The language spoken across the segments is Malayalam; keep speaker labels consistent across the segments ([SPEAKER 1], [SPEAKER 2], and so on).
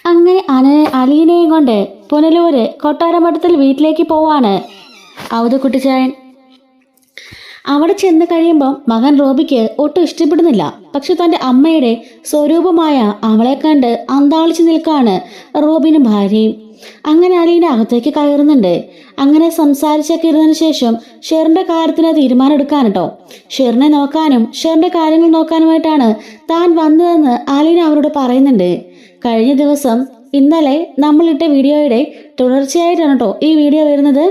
[SPEAKER 1] അങ്ങനെ അലീനയും കൊണ്ട് പുനലൂര് കൊട്ടാരമഠത്തിൽ വീട്ടിലേക്ക് പോവാണ് ഔതുക്കുട്ടിച്ചായൻ. അവിടെ ചെന്ന് കഴിയുമ്പോൾ മകൻ റോബിക്ക് ഒട്ടും ഇഷ്ടപ്പെടുന്നില്ല. പക്ഷെ തൻ്റെ അമ്മയുടെ സ്വരൂപമായ അവളെ കണ്ട് അന്താളിച്ചു നിൽക്കാണ് റോബിനും ഭാര്യയും. അങ്ങനെ അലീന അകത്തേക്ക് കയറുന്നുണ്ട്. അങ്ങനെ സംസാരിച്ചൊക്കെ ഇരുന്നതിന് ശേഷം ഷെറിന്റെ കാര്യത്തിന് തീരുമാനം എടുക്കാൻ കേട്ടോ. ഷെറിനെ നോക്കാനും ഷെറിന്റെ കാര്യങ്ങൾ നോക്കാനുമായിട്ടാണ് താൻ വന്നതെന്ന് അലീന അവരോട് പറയുന്നുണ്ട്. കഴിഞ്ഞ ദിവസം ഇന്നലെ നമ്മളിട്ട വീഡിയോയുടെ തുടർച്ചയായിട്ടാണ് കേട്ടോ ഈ വീഡിയോ വരുന്നത്.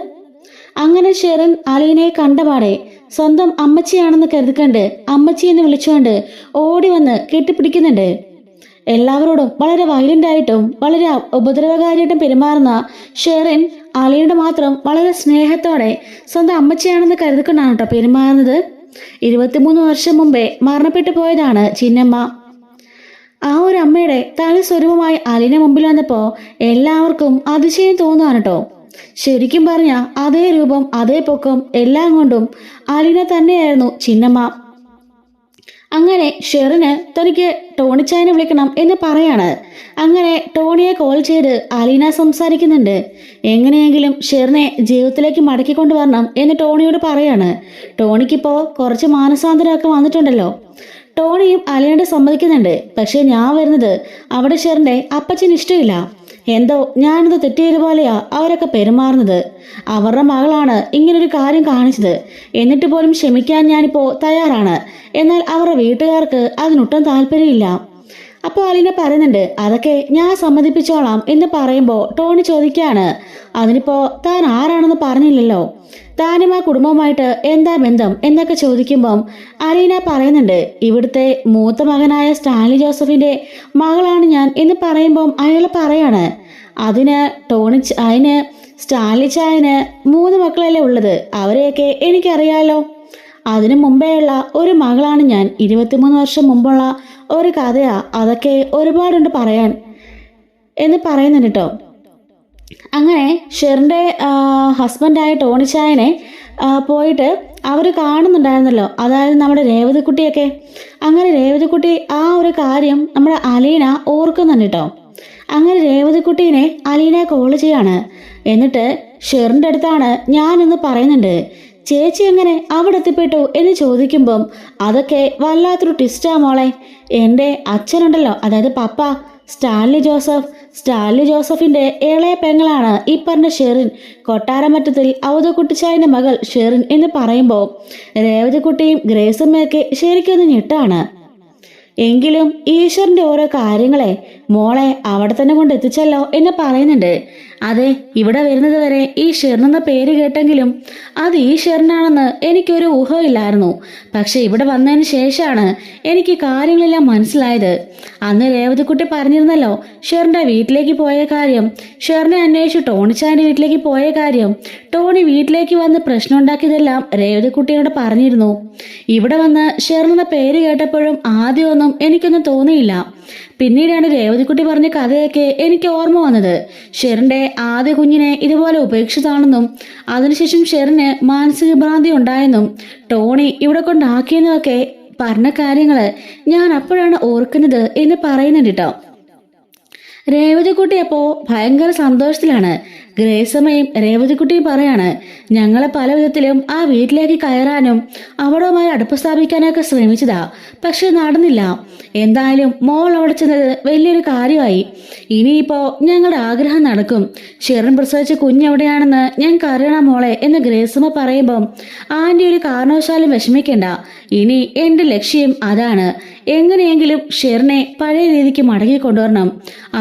[SPEAKER 1] അങ്ങനെ ഷെറിൻ അലീനയെ കണ്ടപാടെ സ്വന്തം അമ്മച്ചിയാണെന്ന് കരുതിക്കണ്ട് അമ്മച്ചി എന്ന് വിളിച്ചുകൊണ്ട് ഓടി വന്ന് കെട്ടിപ്പിടിക്കുന്നുണ്ട്. എല്ലാവരോടും വളരെ വയലന്റ് ആയിട്ടും വളരെ ഉപദ്രവകാരിയായിട്ടും പെരുമാറുന്ന ഷെറിൻ അലീനയുടെ മാത്രം വളരെ സ്നേഹത്തോടെ സ്വന്തം അമ്മച്ചിയാണെന്ന് കരുതിക്കൊണ്ടാണ് കേട്ടോ പെരുമാറുന്നത്. 23 വർഷം മുമ്പേ മരണപ്പെട്ടു പോയതാണ് ചിന്നമ്മ. ആ ഒരു അമ്മയുടെ തനി സ്വരൂപമായി അലീന മുമ്പിൽ വന്നപ്പോൾ എല്ലാവർക്കും അതിശയം തോന്നുകയാണ് കേട്ടോ. ശരിക്കും പറഞ്ഞ അതേ രൂപം അതേ പൊക്കം എല്ലാം കൊണ്ടും അലീന തന്നെയായിരുന്നു ചിന്നമ്മ. അങ്ങനെ ഷെറിന് തനിക്ക് ടോണിച്ചായനെ വിളിക്കണം എന്ന് പറയാണ്. അങ്ങനെ ടോണിയെ കോൾ ചെയ്ത് അലീന സംസാരിക്കുന്നുണ്ട്. എങ്ങനെയെങ്കിലും ഷെറിനെ ജീവിതത്തിലേക്ക് മടക്കിക്കൊണ്ടുവരണം എന്ന് ടോണിയോട് പറയാണ്. ടോണിക്കിപ്പോൾ കുറച്ച് മാനസാന്തരമൊക്കെ വന്നിട്ടുണ്ടല്ലോ. ടോണിയും അലീനയോട് സമ്മതിക്കുന്നുണ്ട്. പക്ഷെ ഞാൻ വരുന്നത് അവിടെ ഷെറിന്റെ അപ്പച്ചന് ഇഷ്ടമില്ല. എന്തോ ഞാനിത് തെറ്റിയതുപോലെയാ അവരൊക്കെ പെരുമാറുന്നത്. അവരുടെ മകളാണ് ഇങ്ങനൊരു കാര്യം കാണിച്ചത്. എന്നിട്ട് പോലും ക്ഷമിക്കാൻ ഞാനിപ്പോൾ തയ്യാറാണ്. എന്നാൽ അവരുടെ വീട്ടുകാർക്ക് അതിനൊട്ടും താല്പര്യമില്ല. അപ്പോൾ അലീന പറയുന്നുണ്ട്, അതൊക്കെ ഞാൻ സമ്മതിപ്പിച്ചോളാം എന്ന് പറയുമ്പോൾ ടോണി ചോദിക്കാണ്, അതിനിപ്പോ താൻ ആരാണെന്ന് പറഞ്ഞില്ലല്ലോ, താനും ആ കുടുംബവുമായിട്ട് എന്താ ബന്ധം എന്നൊക്കെ ചോദിക്കുമ്പം അലീന പറയുന്നുണ്ട്, ഇവിടുത്തെ മൂത്ത മകനായ സ്റ്റാൻലി ജോസഫിന്റെ മകളാണ് ഞാൻ എന്ന് പറയുമ്പം അയാൾ പറയാണ്, അതിന് സ്റ്റാൻലി ചായന് 3 മക്കളല്ലേ ഉള്ളത്, അവരെയൊക്കെ എനിക്കറിയാലോ. അതിനു മുമ്പേയുള്ള ഒരു മകളാണ് ഞാൻ. 23 വർഷം മുമ്പുള്ള ഒരു കഥയാ, അതൊക്കെ ഒരുപാടുണ്ട് പറയാൻ എന്ന് പറയുന്നുണ്ട് കേട്ടോ. അങ്ങനെ ഷെറിൻ്റെ ഹസ്ബൻഡായ ടോണിച്ചായനെ പോയിട്ട് അവർ കാണുന്നുണ്ടായിരുന്നല്ലോ, അതായത് നമ്മുടെ രേവതിക്കുട്ടിയൊക്കെ. അങ്ങനെ രേവതിക്കുട്ടി ആ ഒരു കാര്യം നമ്മുടെ അലീന ഓർക്കുന്നുണ്ട് കേട്ടോ. അങ്ങനെ രേവതിക്കുട്ടീനെ അലീന കോൾ ചെയ്യാണ്. എന്നിട്ട് ഷെറിൻ്റെ അടുത്താണ് ഞാനെന്ന് പറയുന്നുണ്ട്. ചേച്ചി എങ്ങനെ അവിടെ എത്തിപ്പെട്ടു എന്ന് ചോദിക്കുമ്പം അതൊക്കെ വല്ലാത്തൊരു ട്വിസ്റ്റാ മോളെ. എൻ്റെ അച്ഛനുണ്ടല്ലോ, അതായത് പപ്പ സ്റ്റാൻലി ജോസഫിന്റെ ഇളയ പെങ്ങളാണ് ഈ പറഞ്ഞ ഷെറിൻ. കൊട്ടാരമറ്റത്തിൽ ഔതുക്കുട്ടിച്ചായന്റെ മകൾ ഷെറിൻ എന്ന് പറയുമ്പോൾ രേവതിക്കുട്ടിയും ഗ്രേസമ്മയൊക്കെ ശരിക്കൊന്ന് ഞെട്ടാണ്. എങ്കിലും ഈശ്വരന്റെ ഓരോ കാര്യങ്ങളെ മോളെ അവിടെ തന്നെ കൊണ്ട് എത്തിച്ചല്ലോ എന്ന് പറയുന്നുണ്ട്. അതെ, ഇവിടെ വരുന്നത് വരെ ഈ ഷെറിൻ എന്ന പേര് കേട്ടെങ്കിലും അത് ഈ ഷെറിനാണെന്ന് എനിക്കൊരു ഊഹമില്ലായിരുന്നു. പക്ഷെ ഇവിടെ വന്നതിന് ശേഷമാണ് എനിക്ക് കാര്യങ്ങളെല്ലാം മനസ്സിലായത്. അന്ന് രേവതിക്കുട്ടി പറഞ്ഞിരുന്നല്ലോ ഷെറിന്റെ വീട്ടിലേക്ക് പോയ കാര്യം, ഷെറിനെ അന്വേഷിച്ച് ടോണിച്ചായന്റെ വീട്ടിലേക്ക് പോയ കാര്യം, ടോണി വീട്ടിലേക്ക് വന്ന് പ്രശ്നം ഉണ്ടാക്കിയതെല്ലാം രേവതിക്കുട്ടിയോട് പറഞ്ഞിരുന്നു. ഇവിടെ വന്ന് ഷെറിൻ എന്ന പേര് കേട്ടപ്പോഴും ആദ്യമൊന്നും എനിക്കൊന്നും തോന്നിയില്ല. പിന്നീടാണ് രേവതിക്കുട്ടി പറഞ്ഞ കഥയൊക്കെ എനിക്ക് ഓർമ്മ വന്നത്. ഷെറിന്റെ ആദ്യ കുഞ്ഞിനെ ഇതുപോലെ ഉപേക്ഷിതാണെന്നും അതിനുശേഷം ഷെറിന് മാനസിക ഭ്രാന്തി ഉണ്ടായെന്നും ടോണി ഇവിടെ കൊണ്ടാക്കിയെന്നൊക്കെ പറഞ്ഞ കാര്യങ്ങള് ഞാൻ അപ്പോഴാണ് ഓർക്കുന്നത് എന്ന് പറയുന്നുണ്ട് കേട്ടോ. രേവതിക്കുട്ടി അപ്പോ ഭയങ്കര സന്തോഷത്തിലാണ്. ഗ്രേസമ്മയും രേവതിക്കുട്ടിയും പറയാണ്, ഞങ്ങളെ പല വിധത്തിലും ആ വീട്ടിലേക്ക് കയറാനും അവിടവുമായി അടുപ്പ് സ്ഥാപിക്കാനൊക്കെ ശ്രമിച്ചതാ, പക്ഷെ നടന്നില്ല. എന്തായാലും മോൾ അവിടെ ചെന്നത് വലിയൊരു കാര്യമായി. ഇനിയിപ്പോ ഞങ്ങളുടെ ആഗ്രഹം നടക്കും. ഷെറിൻ പ്രസവിച്ച കുഞ്ഞെവിടെയാണെന്ന് ഞങ്ങൾക്ക് അറിയണം മോളെ എന്ന് ഗ്രേസമ്മ പറയുമ്പം ആന്റി ഒരു കാരണവശാലും വിഷമിക്കണ്ട. ഇനി എന്റെ ലക്ഷ്യം അതാണ്. എങ്ങനെയെങ്കിലും ഷെറിനെ പഴയ രീതിക്ക് മടക്കി കൊണ്ടുവരണം.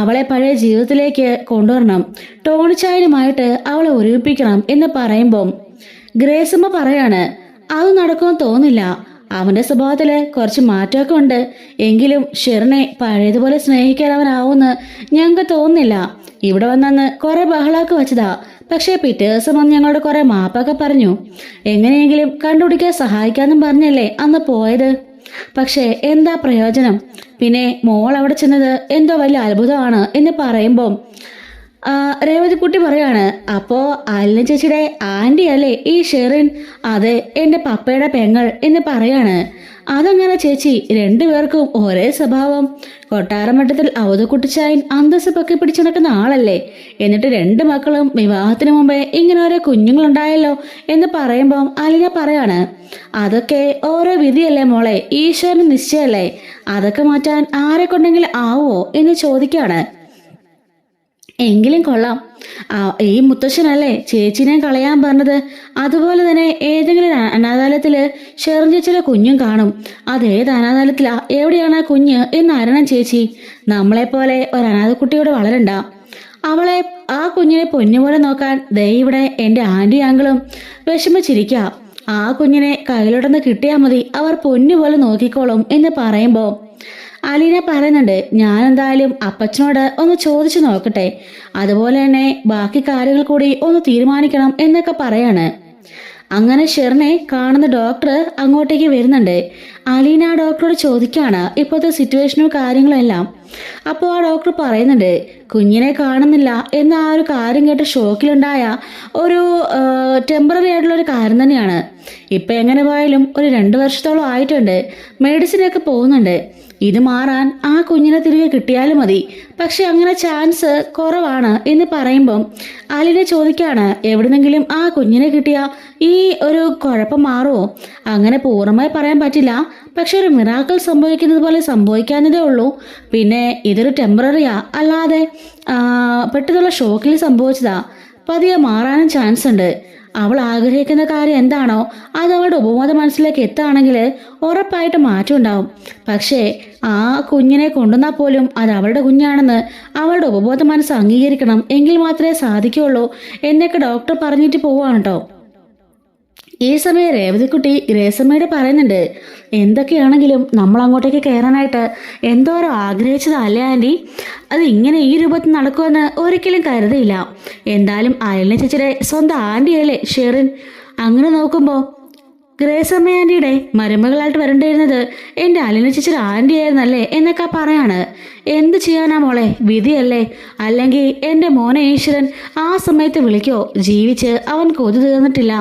[SPEAKER 1] അവളെ പഴയ ജീവിതത്തിലേക്ക് കൊണ്ടുവരണം. ടോണിച്ചായനുമായിട്ട് അവളെ ഒരുമിപ്പിക്കണം എന്ന് പറയുമ്പം ഗ്രേസമ്മ പറയാണ്, അത് നടക്കുമെന്ന് തോന്നില്ല. അവന്റെ സ്വഭാവത്തില് കുറച്ച് മാറ്റമൊക്കെ ഉണ്ട്. എങ്കിലും ഷെറിനെ പഴയതുപോലെ സ്നേഹിക്കാൻ അവനാവുമെന്ന് ഞങ്ങൾക്ക് തോന്നുന്നില്ല. ഇവിടെ വന്നന്ന് കുറെ ബഹളമൊക്കെ വെച്ചതാ. പക്ഷേ പിറ്റേ ദിവസം വന്ന് ഞങ്ങളോട് കുറെ മാപ്പൊക്കെ പറഞ്ഞു. എങ്ങനെയെങ്കിലും കണ്ടുപിടിക്കാൻ സഹായിക്കാന്നും പറഞ്ഞല്ലേ അന്ന് പോയത്. പക്ഷേ എന്താ പ്രയോജനം? പിന്നെ മോൾ അവിടെ ചെന്നത് എന്തോ വലിയ അത്ഭുതമാണ് എന്ന് പറയുമ്പം രേവതിക്കുട്ടി പറയാണ്, അപ്പോ അലിന ചേച്ചിയുടെ ആന്റി അല്ലേ ഈ ഷെറിൻ? അതെ, എന്റെ പപ്പയുടെ പെങ്ങൾ എന്ന് പറയാണ്. അതങ്ങനെ ചേച്ചി, രണ്ടുപേർക്കും ഒരേ സ്വഭാവം. കൊട്ടാരമട്ടത്തിൽ അവധക്കുട്ടിച്ചായൻ അന്തസ് പൊക്കി പിടിച്ചു നടക്കുന്ന ആളല്ലേ. എന്നിട്ട് രണ്ട് മക്കളും വിവാഹത്തിന് മുമ്പേ ഇങ്ങനെ ഓരോ കുഞ്ഞുങ്ങളുണ്ടായല്ലോ എന്ന് പറയുമ്പം അലീന പറയാണ്, അതൊക്കെ ഓരോ വിധിയല്ലേ മോളെ, ഈശ്വരന് നിശ്ചയല്ലേ. അതൊക്കെ മാറ്റാൻ ആരെ കൊണ്ടെങ്കിലും ആവോ എന്ന് ചോദിക്കാണ്. എങ്കിലും കൊള്ളാം, ഈ മുത്തശ്ശനല്ലേ ചേച്ചിനെ കളയാൻ പറഞ്ഞത്. അതുപോലെ തന്നെ ഏതെങ്കിലും അനാഥാലയത്തില് ഷെറിഞ്ചേച്ചിയുടെ കുഞ്ഞും കാണും. അതേത് അനാഥാലയത്തിലാ, എവിടെയാണ് ആ കുഞ്ഞ് എന്ന് അറിയണം ചേച്ചി. നമ്മളെപ്പോലെ ഒരു അനാഥക്കുട്ടിയോട് വളരണ്ട. അവളെ, ആ കുഞ്ഞിനെ പൊന്നുപോലെ നോക്കാൻ ദേ ഇവിടെ എൻ്റെ ആൻറ്റി ആങ്കിളും വിഷമിച്ചിരിക്കുക. ആ കുഞ്ഞിനെ കയ്യിലോട്ടൊന്ന് കിട്ടിയാൽ മതി, അവർ പൊന്നുപോലെ നോക്കിക്കോളും എന്ന് പറയുമ്പോൾ അലീന പറയുന്നുണ്ട്, ഞാൻ എന്തായാലും അപ്പച്ചനോട് ഒന്ന് ചോദിച്ചു നോക്കട്ടെ, അതുപോലെ തന്നെ ബാക്കി കാര്യങ്ങൾ കൂടി ഒന്ന് തീരുമാനിക്കണം എന്നൊക്കെ പറയാണ്. അങ്ങനെ ഷെറിനെ കാണുന്ന ഡോക്ടർ അങ്ങോട്ടേക്ക് വരുന്നുണ്ട്. അലീന ഡോക്ടറോട് ചോദിക്കുകയാണ് ഇപ്പോഴത്തെ സിറ്റുവേഷനും കാര്യങ്ങളും എല്ലാം. അപ്പോൾ ആ ഡോക്ടർ പറയുന്നുണ്ട്, കുഞ്ഞിനെ കാണുന്നില്ല എന്ന ആ ഒരു കാര്യം കേട്ട് ഷോക്കിലുണ്ടായ ഒരു ടെമ്പററി ആയിട്ടുള്ളൊരു കാര്യം തന്നെയാണ്. ഇപ്പം എങ്ങനെ പോയാലും ഒരു 2 വർഷത്തോളം ആയിട്ടുണ്ട്, മെഡിസിനൊക്കെ പോകുന്നുണ്ട്. ഇത് മാറാൻ ആ കുഞ്ഞിനെ തിരികെ കിട്ടിയാലും മതി, പക്ഷെ അങ്ങനെ ചാൻസ് കുറവാണ് എന്ന് പറയുമ്പം അലീന ചോദിക്കാണ്, എവിടുന്നെങ്കിലും ആ കുഞ്ഞിനെ കിട്ടിയ ഈ ഒരു കുഴപ്പം മാറുമോ? അങ്ങനെ പൂർണ്ണമായി പറയാൻ പറ്റില്ല, പക്ഷെ ഒരു മിറാക്കിൾ സംഭവിക്കുന്നത് പോലെ സംഭവിക്കാവുന്നതേ ഉള്ളൂ. പിന്നെ ഇതൊരു ടെമ്പററിയാ, അല്ലാതെ പെട്ടെന്നുള്ള ഷോക്കിൽ സംഭവിച്ചതാ. പതിയെ മാറാനും ചാൻസ് ഉണ്ട്. അവൾ ആഗ്രഹിക്കുന്ന കാര്യം എന്താണോ അത് അവളുടെ ഉപബോധ മനസ്സിലേക്ക് എത്തുകയാണെങ്കിൽ ഉറപ്പായിട്ട് മാറ്റം ഉണ്ടാവും. പക്ഷേ ആ കുഞ്ഞിനെ കൊണ്ടുവന്നാൽ പോലും അത് അവളുടെ കുഞ്ഞാണെന്ന് അവളുടെ ഉപബോധ മനസ്സ് അംഗീകരിക്കണം, എങ്കിൽ മാത്രമേ സാധിക്കുകയുള്ളൂ എന്നൊക്കെ ഡോക്ടർ പറഞ്ഞിട്ട് പോവാണ് കേട്ടോ. ഈ സമയം രേവതിക്കുട്ടി ഗ്രേസമ്മയോട് പറയുന്നുണ്ട്, എന്തൊക്കെയാണെങ്കിലും നമ്മൾ അങ്ങോട്ടേക്ക് കയറാനായിട്ട് എന്തോരം ആഗ്രഹിച്ചതല്ലേ ആൻറ്റി. അത് ഇങ്ങനെ ഈ രൂപത്തിൽ നടക്കുമെന്ന് ഒരിക്കലും കരുതിയില്ല. എന്തായാലും അയലിനെ ചേച്ചിയുടെ സ്വന്തം ആൻറ്റിയല്ലേ ഷെറിൻ. അങ്ങനെ നോക്കുമ്പോൾ ഗ്രേസമ്മ ആൻറ്റിയുടെ മരുമകളായിട്ട് വരേണ്ടിയിരുന്നത് എൻ്റെ അയലിനെ ചേച്ചിയുടെ ആൻറ്റി ആയിരുന്നല്ലേ എന്നൊക്കെ പറയാണ്. എന്ത് ചെയ്യാനാ മോളെ, വിധിയല്ലേ. അല്ലെങ്കിൽ എൻ്റെ മോനെ ഈശ്വരൻ ആ സമയത്ത് വിളിക്കോ, ജീവിച്ച് അവൻ കൊതു തീർന്നിട്ടില്ല.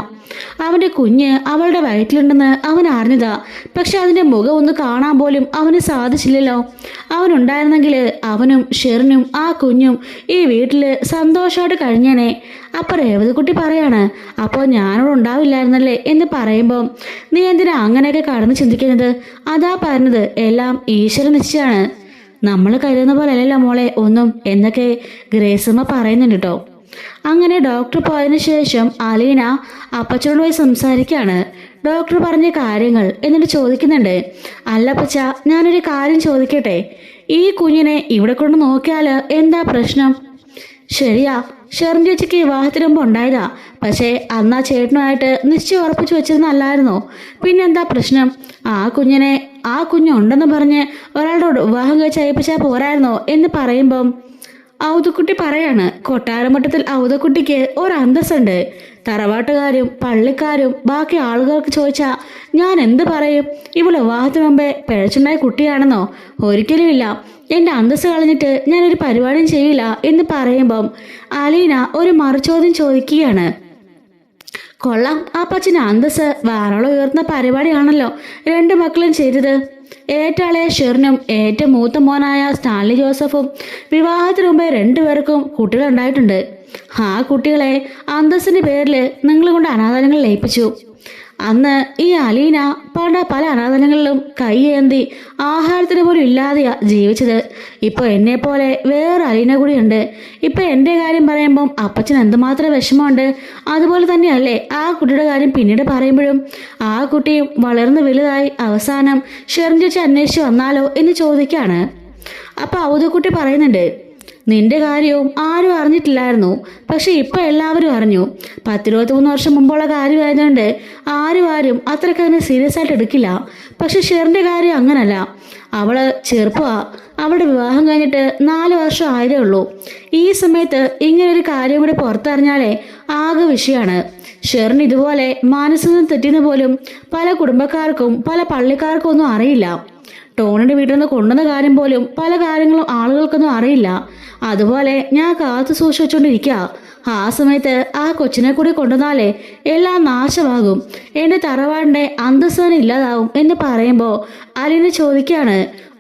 [SPEAKER 1] അവൻ്റെ കുഞ്ഞ് അവളുടെ വയറ്റിലുണ്ടെന്ന് അവൻ അറിഞ്ഞതാ, പക്ഷെ അതിൻ്റെ മുഖം ഒന്ന് കാണാൻ പോലും അവന് സാധിച്ചില്ലല്ലോ. അവനുണ്ടായിരുന്നെങ്കിൽ അവനും ഷെറിനും ആ കുഞ്ഞും ഈ വീട്ടിൽ സന്തോഷമായിട്ട് കഴിഞ്ഞേനെ. അപ്പം രേവതിക്കുട്ടി പറയാണ്, അപ്പോൾ ഞാനിവിടെ ഉണ്ടാവില്ലായിരുന്നല്ലേ എന്ന് പറയുമ്പോൾ, നീ എന്തിനാ അങ്ങനെയൊക്കെ കടന്ന് ചിന്തിക്കുന്നത്? അതാ പറഞ്ഞത്, എല്ലാം ഈശ്വര നിശ്ചയാണ്. നമ്മൾ കരുതുന്ന പോലെ അല്ലല്ലോ മോളെ ഒന്നും എന്നൊക്കെ ഗ്രേസമ്മ പറയുന്നുണ്ട് കേട്ടോ. അങ്ങനെ ഡോക്ടർ പോയതിനു ശേഷം അലീന അപ്പച്ചനോട് പോയി സംസാരിക്കുകയാണ്. ഡോക്ടർ പറഞ്ഞ കാര്യങ്ങൾ എന്നിട്ട് ചോദിക്കുന്നുണ്ട്, അല്ല അപ്പച്ച, ഞാനൊരു കാര്യം ചോദിക്കട്ടെ, ഈ കുഞ്ഞിനെ ഇവിടെ കൊണ്ട് നോക്കിയാൽ എന്താ പ്രശ്നം? ശരിയാ, ഷെറിൻ ചേച്ചിക്ക് വിവാഹത്തിന് മുമ്പ് ഉണ്ടായതാ, പക്ഷേ അന്ന് ആ ചേട്ടനുമായിട്ട് നിശ്ചയം ഉറപ്പിച്ചു വെച്ചിരുന്നല്ലായിരുന്നോ? പിന്നെന്താ പ്രശ്നം? ആ കുഞ്ഞുണ്ടെന്ന് പറഞ്ഞ് ഒരാളോട് വിവാഹം കഴിച്ച് അയപ്പിച്ചാൽ പോരായിരുന്നോ എന്ന് പറയുമ്പം ഔതക്കുട്ടി പറയാണ്, കൊട്ടാരമട്ടത്തിൽ ഔതക്കുട്ടിക്ക് ഒരു അന്തസ്സുണ്ട്. തറവാട്ടുകാരും പള്ളിക്കാരും ബാക്കി ആളുകൾക്ക് ചോദിച്ചാൽ ഞാൻ എന്ത് പറയും? ഇവൾ വിവാഹത്തിന് മുമ്പേ പിഴച്ചുണ്ടായ കുട്ടിയാണെന്നോ? ഒരിക്കലുമില്ല. എൻ്റെ അന്തസ്സ് കളഞ്ഞിട്ട് ഞാനൊരു പരിപാടിയും ചെയ്യില്ല എന്ന് പറയുമ്പം അലീന ഒരു മറുചോദ്യം ചോദിക്കുകയാണ്. കൊള്ളാം, ആ പച്ചന് അന്തസ്സ് വേറോളം ഉയർത്തുന്ന പരിപാടിയാണല്ലോ 2 മക്കളും ചെയ്തത്. ഏറ്റാളെ ഷെറിനും ഏറ്റവും മൂത്ത മോനായ സ്റ്റാൻലി ജോസഫും വിവാഹത്തിന് മുമ്പേ 2 പേർക്കും കുട്ടികളുണ്ടായിട്ടുണ്ട്. ആ കുട്ടികളെ അന്തസ്സിൻ്റെ പേരിൽ നിങ്ങൾ കൊണ്ട് അനാഥാലയങ്ങളിൽ ഏൽപ്പിച്ചു. അന്ന് ഈ അലീന പല അനാഥാലയങ്ങളിലും കൈയേന്തി ആഹാരത്തിന് പോലും ഇല്ലാതെയാ ജീവിച്ചത്. ഇപ്പോൾ എന്നെപ്പോലെ വേറെ അലീന കൂടിയുണ്ട്. ഇപ്പം എൻ്റെ കാര്യം പറയുമ്പം അപ്പച്ചൻ എന്തുമാത്രം വിഷമമുണ്ട്, അതുപോലെ തന്നെയല്ലേ ആ കുട്ടിയുടെ കാര്യം പിന്നീട് പറയുമ്പോഴും. ആ കുട്ടിയും വളർന്ന് വലുതായി അവസാനം ഷെറിൻ ചേച്ചി അന്വേഷിച്ച് വന്നാലോ എന്ന് ചോദിക്കുകയാണ്. അപ്പോൾ ഔതക്കുട്ടി പറയുന്നുണ്ട്, നിന്റെ കാര്യവും ആരും അറിഞ്ഞിട്ടില്ലായിരുന്നു, പക്ഷെ ഇപ്പം എല്ലാവരും അറിഞ്ഞു. 10-23 വർഷം മുമ്പുള്ള കാര്യമായതുകൊണ്ട് ആരും അത്രയ്ക്ക് അതിനെ സീരിയസ് ആയിട്ട് എടുക്കില്ല. പക്ഷെ ഷെറിൻ്റെ കാര്യം അങ്ങനല്ല. അവള് ചെറുപ്പമാ, അവളുടെ വിവാഹം കഴിഞ്ഞിട്ട് 4 വർഷം ആയതേ ഉള്ളൂ. ഈ സമയത്ത് ഇങ്ങനൊരു കാര്യം കൂടി പുറത്തറിഞ്ഞാലേ ആകെ വിഷയമാണ്. ഷെറിൻ ഇതുപോലെ മാനസികം തെറ്റിയെന്ന് പോലും പല കുടുംബക്കാർക്കും പല പള്ളിക്കാർക്കും ഒന്നും അറിയില്ല. ടോണിയുടെ വീട്ടിൽ നിന്ന് കൊണ്ടുവന്ന കാര്യം പോലും പല കാര്യങ്ങളും ആളുകൾക്കൊന്നും അറിയില്ല. അതുപോലെ ഞാൻ കാത്തു സൂക്ഷിച്ചുകൊണ്ടിരിക്കുക. ആ സമയത്ത് ആ കൊച്ചിനെ കൂടി കൊണ്ടുവന്നാലേ എല്ലാം നാശമാകും, എൻ്റെ തറവാടിൻ്റെ അന്തസ്സന് ഇല്ലാതാവും എന്ന് പറയുമ്പോൾ അലീന ചോദിക്കുകയാണ്,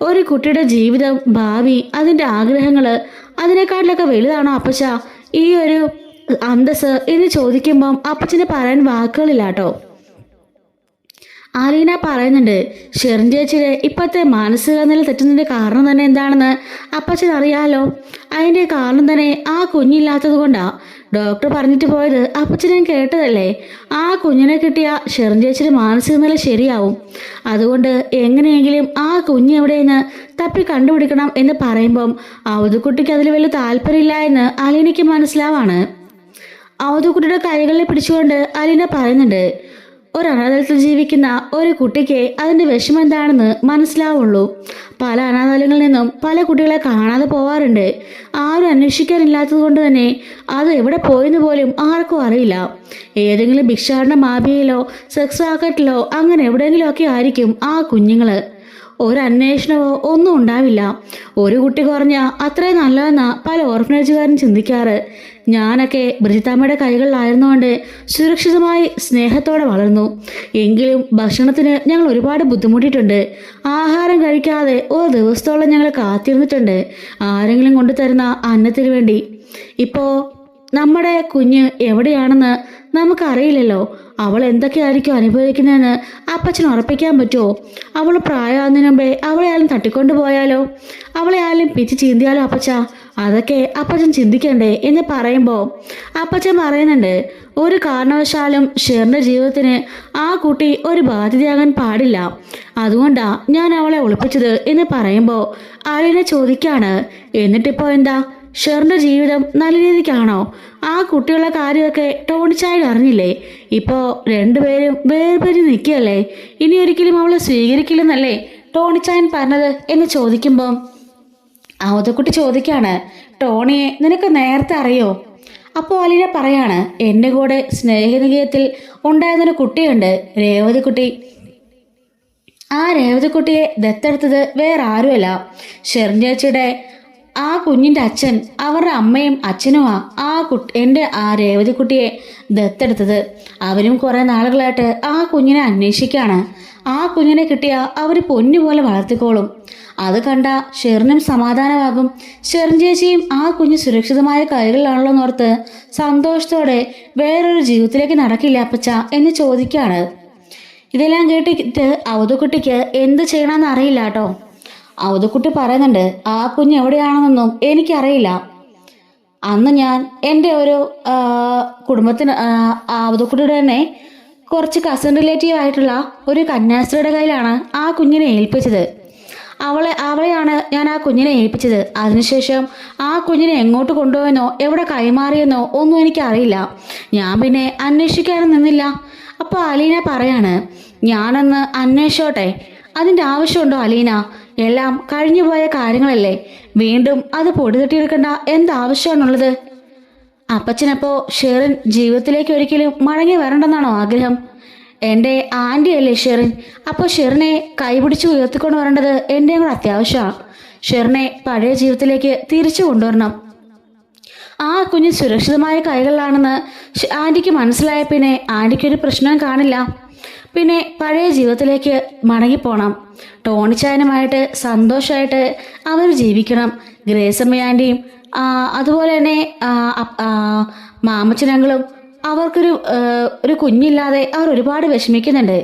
[SPEAKER 1] ഒരു കുട്ടിയുടെ ജീവിതം, ഭാവി, അതിൻ്റെ ആഗ്രഹങ്ങൾ അതിനേക്കാട്ടിലൊക്കെ വലുതാണോ അപ്പച്ച ഈ ഒരു അന്തസ് എന്ന് ചോദിക്കുമ്പം അപ്പച്ചന് പറയാൻ വാക്കുകളില്ല കേട്ടോ. അലീന പറയുന്നുണ്ട്, ഷെറിൻ ചേച്ചിയുടെ ഇപ്പോഴത്തെ മാനസിക നില തെറ്റുന്നതിൻ്റെ കാരണം തന്നെ എന്താണെന്ന് അപ്പച്ചൻ അറിയാലോ. അതിൻ്റെ കാരണം തന്നെ ആ കുഞ്ഞില്ലാത്തത് കൊണ്ടാണ്. ഡോക്ടർ പറഞ്ഞിട്ട് പോയത് അപ്പച്ചൻ ഞാൻ കേട്ടതല്ലേ. ആ കുഞ്ഞിനെ കിട്ടിയ ഷെറിൻ ചേച്ചിയുടെ മാനസിക നില ശരിയാവും. അതുകൊണ്ട് എങ്ങനെയെങ്കിലും ആ കുഞ്ഞ് എവിടെയെന്ന് തപ്പി കണ്ടുപിടിക്കണം എന്ന് പറയുമ്പം അവധുക്കുട്ടിക്ക് അതിൽ വലിയ താല്പര്യമില്ല എന്ന് അലീനയ്ക്ക് മനസ്സിലാവാണ്. അവധുക്കുട്ടിയുടെ കൈകളിൽ പിടിച്ചുകൊണ്ട് അലീന പറയുന്നുണ്ട്, ഒരു അനാഥാലയത്തിൽ ജീവിക്കുന്ന ഒരു കുട്ടിക്ക് അതിൻ്റെ വിഷമം എന്താണെന്ന് മനസ്സിലാവുള്ളൂ. പല അനാഥാലയങ്ങളിൽ നിന്നും പല കുട്ടികളെ കാണാതെ പോവാറുണ്ട്. ആരും അന്വേഷിക്കാനില്ലാത്തത് കൊണ്ട് തന്നെ അത് എവിടെ പോയെന്ന് പോലും ആർക്കും അറിയില്ല. ഏതെങ്കിലും ഭിക്ഷാടന മാഫിയയിലോ സെക്സ് റാക്കറ്റിലോ അങ്ങനെ എവിടെയെങ്കിലുമൊക്കെ ആയിരിക്കും ആ കുഞ്ഞുങ്ങൾ. ഒരു അന്വേഷണമോ ഒന്നും ഉണ്ടാവില്ല. ഒരു കുട്ടി കുറഞ്ഞ അത്രയും നല്ലതെന്നാ പല ഓർഫനേജുകാരും ചിന്തിക്കാറ്. ഞാനൊക്കെ ബ്രിജിത്താമ്മയുടെ കൈകളിലായിരുന്നുകൊണ്ട് സുരക്ഷിതമായി സ്നേഹത്തോടെ വളർന്നു. എങ്കിലും ഭക്ഷണത്തിന് ഞങ്ങൾ ഒരുപാട് ബുദ്ധിമുട്ടിയിട്ടുണ്ട്. ആഹാരം കഴിക്കാതെ ഒരു ദിവസത്തോളം ഞങ്ങൾ കാത്തിരുന്നിട്ടുണ്ട് ആരെങ്കിലും കൊണ്ടുതരുന്ന അന്നത്തിന് വേണ്ടി. ഇപ്പോൾ നമ്മുടെ കുഞ്ഞ് എവിടെയാണെന്ന് നമുക്കറിയില്ലല്ലോ. അവൾ എന്തൊക്കെയായിരിക്കും അനുഭവിക്കുന്നതെന്ന് അപ്പച്ചന് ഉറപ്പിക്കാൻ പറ്റുമോ? അവൾ പ്രായമാകുന്നതിന് മുമ്പേ അവളെ ആരും തട്ടിക്കൊണ്ടു പോയാലോ? അവളെ ആരും പിച്ച് ചീന്തിയാലോ അപ്പച്ച? അതൊക്കെ അപ്പച്ചൻ ചിന്തിക്കണ്ടേ എന്ന് പറയുമ്പോൾ അപ്പച്ചൻ പറയുന്നുണ്ട്, ഒരു കാരണവശാലും ഷെറിൻ്റെ ജീവിതത്തിന് ആ കുട്ടി ഒരു ബാധ്യതയാകാൻ പാടില്ല. അതുകൊണ്ടാണ് ഞാൻ അവളെ ഒളിപ്പിച്ചത് എന്ന് പറയുമ്പോൾ അലീന ചോദിക്കാണ്, എന്നിട്ടിപ്പോൾ എന്താ? ഷെറിൻ്റെ ജീവിതം നല്ല രീതിക്കാണോ? ആ കുട്ടികളുടെ കാര്യമൊക്കെ ടോണിച്ചായ അറിഞ്ഞില്ലേ? ഇപ്പോൾ രണ്ടുപേരും വേർപിരിഞ്ഞ് നിൽക്കുകയല്ലേ. ഇനി ഒരിക്കലും അവളെ സ്വീകരിക്കില്ലെന്നല്ലേ ടോണിച്ചായൻ പറഞ്ഞത് എന്ന് ചോദിക്കുമ്പം അവധക്കുട്ടി ചോദിക്കാണ്, ടോണിയെ നിനക്ക് നേരത്തെ അറിയോ? അപ്പോൾ അലീന പറയാണ്, എൻ്റെ കൂടെ സ്നേഹനിലയത്തിൽ ഉണ്ടായിരുന്നൊരു കുട്ടിയുണ്ട്, രേവതിക്കുട്ടി. ആ രേവതിക്കുട്ടിയെ ദത്തെടുത്തത് വേറെ ആരുമല്ല, ഷെറിൻ ചേച്ചിയുടെ ആ കുഞ്ഞിൻ്റെ അച്ഛൻ. അവരുടെ അമ്മയും അച്ഛനുമാ എൻ്റെ ആ രേവതിക്കുട്ടിയെ ദത്തെടുത്തത്. അവരും കുറേ നാളുകളായിട്ട് ആ കുഞ്ഞിനെ അന്വേഷിക്കുകയാണ്. ആ കുഞ്ഞിനെ കിട്ടിയ അവർ പൊന്നുപോലെ വളർത്തിക്കോളും. അത് കണ്ട ഷെറിനും സമാധാനമാകും. ഷെറിൻ ചേച്ചിയും ആ കുഞ്ഞ് സുരക്ഷിതമായ കൈകളിലാണല്ലോ എന്നോർത്ത് സന്തോഷത്തോടെ വേറൊരു ജീവിതത്തിലേക്ക് നടക്കില്ല അപ്പച്ച എന്ന് ചോദിക്കുകയാണ്. ഇതെല്ലാം കേട്ടിട്ട് അവധക്കുട്ടിക്ക് എന്ത് ചെയ്യണമെന്ന് അറിയില്ല കേട്ടോ. അവധക്കുട്ടി പറയുന്നുണ്ട്, ആ കുഞ്ഞ് എവിടെയാണെന്നൊന്നും എനിക്കറിയില്ല. അന്ന് ഞാൻ എൻ്റെ ഒരു കുടുംബത്തിന് അവധക്കുട്ടിയുടെ തന്നെ കുറച്ച് കസിൻ റിലേറ്റീവ് ആയിട്ടുള്ള ഒരു കന്യാസ്ത്രീയുടെ കയ്യിലാണ് ആ കുഞ്ഞിനെ ഏൽപ്പിച്ചത്. അവളെയാണ് ഞാൻ ആ കുഞ്ഞിനെ ഏൽപ്പിച്ചത്. അതിനുശേഷം ആ കുഞ്ഞിനെ എങ്ങോട്ട് കൊണ്ടുപോയെന്നോ എവിടെ കൈമാറിയെന്നോ ഒന്നും എനിക്കറിയില്ല. ഞാൻ പിന്നെ അന്വേഷിക്കാനും നിന്നില്ല. അപ്പോൾ അലീന പറയാണ്, ഞാനൊന്ന് അന്വേഷിച്ചോട്ടെ? അതിൻ്റെ ആവശ്യമുണ്ടോ അലീന? എല്ലാം കഴിഞ്ഞുപോയ കാര്യങ്ങളല്ലേ, വീണ്ടും അത് പൊടി തട്ടിയെടുക്കേണ്ട എന്താവശ്യമാണുള്ളത്? അപ്പച്ചനപ്പോൾ ഷെറിൻ ജീവിതത്തിലേക്ക് ഒരിക്കലും മടങ്ങി വരണ്ടെന്നാണോ ആഗ്രഹം? എൻ്റെ ആൻറ്റിയല്ലേ ഷെറിൻ? അപ്പോൾ ഷെറിനെ കൈപിടിച്ച് ഉയർത്തിക്കൊണ്ട് വരേണ്ടത് എൻ്റെയും കൂടെ അത്യാവശ്യമാണ്. ഷെറിനെ പഴയ ജീവിതത്തിലേക്ക് തിരിച്ചു കൊണ്ടുവരണം. ആ കുഞ്ഞ് സുരക്ഷിതമായ കൈകളിലാണെന്ന് ആൻറ്റിക്ക് മനസ്സിലായ പിന്നെ ആൻറ്റിക്കൊരു പ്രശ്നവും കാണില്ല. പിന്നെ പഴയ ജീവിതത്തിലേക്ക് മടങ്ങിപ്പോണം. ടോണിച്ചായനുമായിട്ട് സന്തോഷമായിട്ട് അവർ ജീവിക്കണം. ഗ്രേസമ്മ ആൻറ്റിയും അതുപോലെ തന്നെ മാമച്ചനങ്ങളും അവർക്കൊരു കുഞ്ഞില്ലാതെ അവർ ഒരുപാട് വിഷമിക്കുന്നുണ്ട്.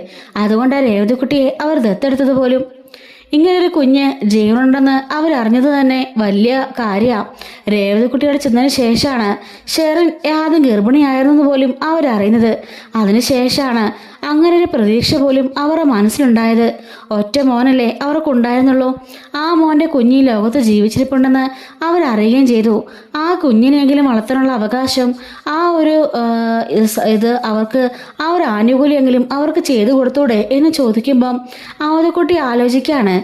[SPEAKER 1] അതുകൊണ്ടാണ് രേവതിക്കുട്ടിയെ അവർ ദത്തെടുത്തത് പോലും. ഇങ്ങനൊരു കുഞ്ഞ് ജീവനുണ്ടെന്ന് അവരറിഞ്ഞത് തന്നെ വലിയ കാര്യമാണ്. രേവതിക്കുട്ടിയോട് ചെന്നതിന് ശേഷമാണ് ഷെറിൻ ആദ്യം ഗർഭിണിയായിരുന്നെന്ന് പോലും അവരറിയുന്നത്. അതിനുശേഷമാണ് അങ്ങനൊരു പ്രതീക്ഷ പോലും അവരുടെ മനസ്സിലുണ്ടായത്. ഒറ്റ മോനല്ലേ അവർക്കുണ്ടായിരുന്നുള്ളൂ. ആ മോൻ്റെ കുഞ്ഞ് ലോകത്ത് ജീവിച്ചിരിപ്പുണ്ടെന്ന് അവരറിയുകയും ചെയ്തു. ആ കുഞ്ഞിനെങ്കിലും വളർത്താനുള്ള അവകാശം ആ ഒരു അവർക്ക് ആ ഒരു ആനുകൂല്യമെങ്കിലും അവർക്ക് ചെയ്തു കൊടുത്തൂടെ എന്ന് ചോദിക്കുമ്പം അവധക്കുട്ടി ആലോചിക്കുകയാണ്.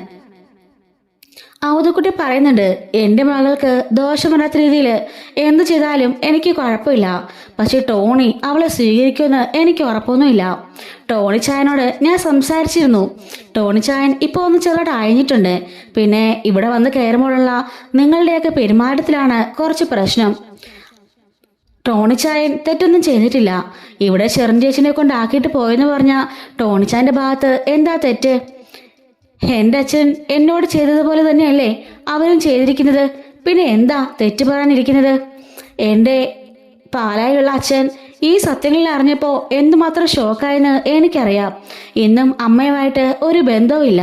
[SPEAKER 1] അവതക്കുട്ടി പറയുന്നുണ്ട്, എൻ്റെ മകൾക്ക് ദോഷം വരാത്ത രീതിയിൽ എന്ത് ചെയ്താലും എനിക്ക് കുഴപ്പമില്ല. പക്ഷെ ടോണി അവളെ സ്വീകരിക്കുമെന്ന് എനിക്ക് ഉറപ്പൊന്നുമില്ല. ടോണി ചായനോട് ഞാൻ സംസാരിച്ചിരുന്നു. ടോണി ചായൻ ഇപ്പോൾ ഒന്ന് ചെറുതായിട്ട് അയഞ്ഞിട്ടുണ്ട്. പിന്നെ ഇവിടെ വന്ന് കയറുമ്പോഴുള്ള നിങ്ങളുടെയൊക്കെ പെരുമാറ്റത്തിലാണ് കുറച്ച് പ്രശ്നം. ടോണിച്ചായൻ തെറ്റൊന്നും ചെയ്തിട്ടില്ല. ഇവിടെ ചെറിൻ ചേച്ചിനെ കൊണ്ടാക്കിയിട്ട് പോയെന്ന് പറഞ്ഞാൽ ടോണിച്ചായൻ്റെ ഭാഗത്ത് എന്താ തെറ്റ്? എൻ്റെ അച്ഛൻ എന്നോട് ചെയ്തതുപോലെ തന്നെയല്ലേ അവരും ചെയ്തിരിക്കുന്നത്. പിന്നെ എന്താ തെറ്റ് പറയാനിരിക്കുന്നത്? എൻ്റെ പാലായുള്ള അച്ഛൻ ഈ സത്യങ്ങളിൽ അറിഞ്ഞപ്പോൾ എന്തുമാത്രം ഷോക്കായെന്ന് എനിക്കറിയാം. ഇന്നും അമ്മയുമായിട്ട് ഒരു ബന്ധവുമില്ല.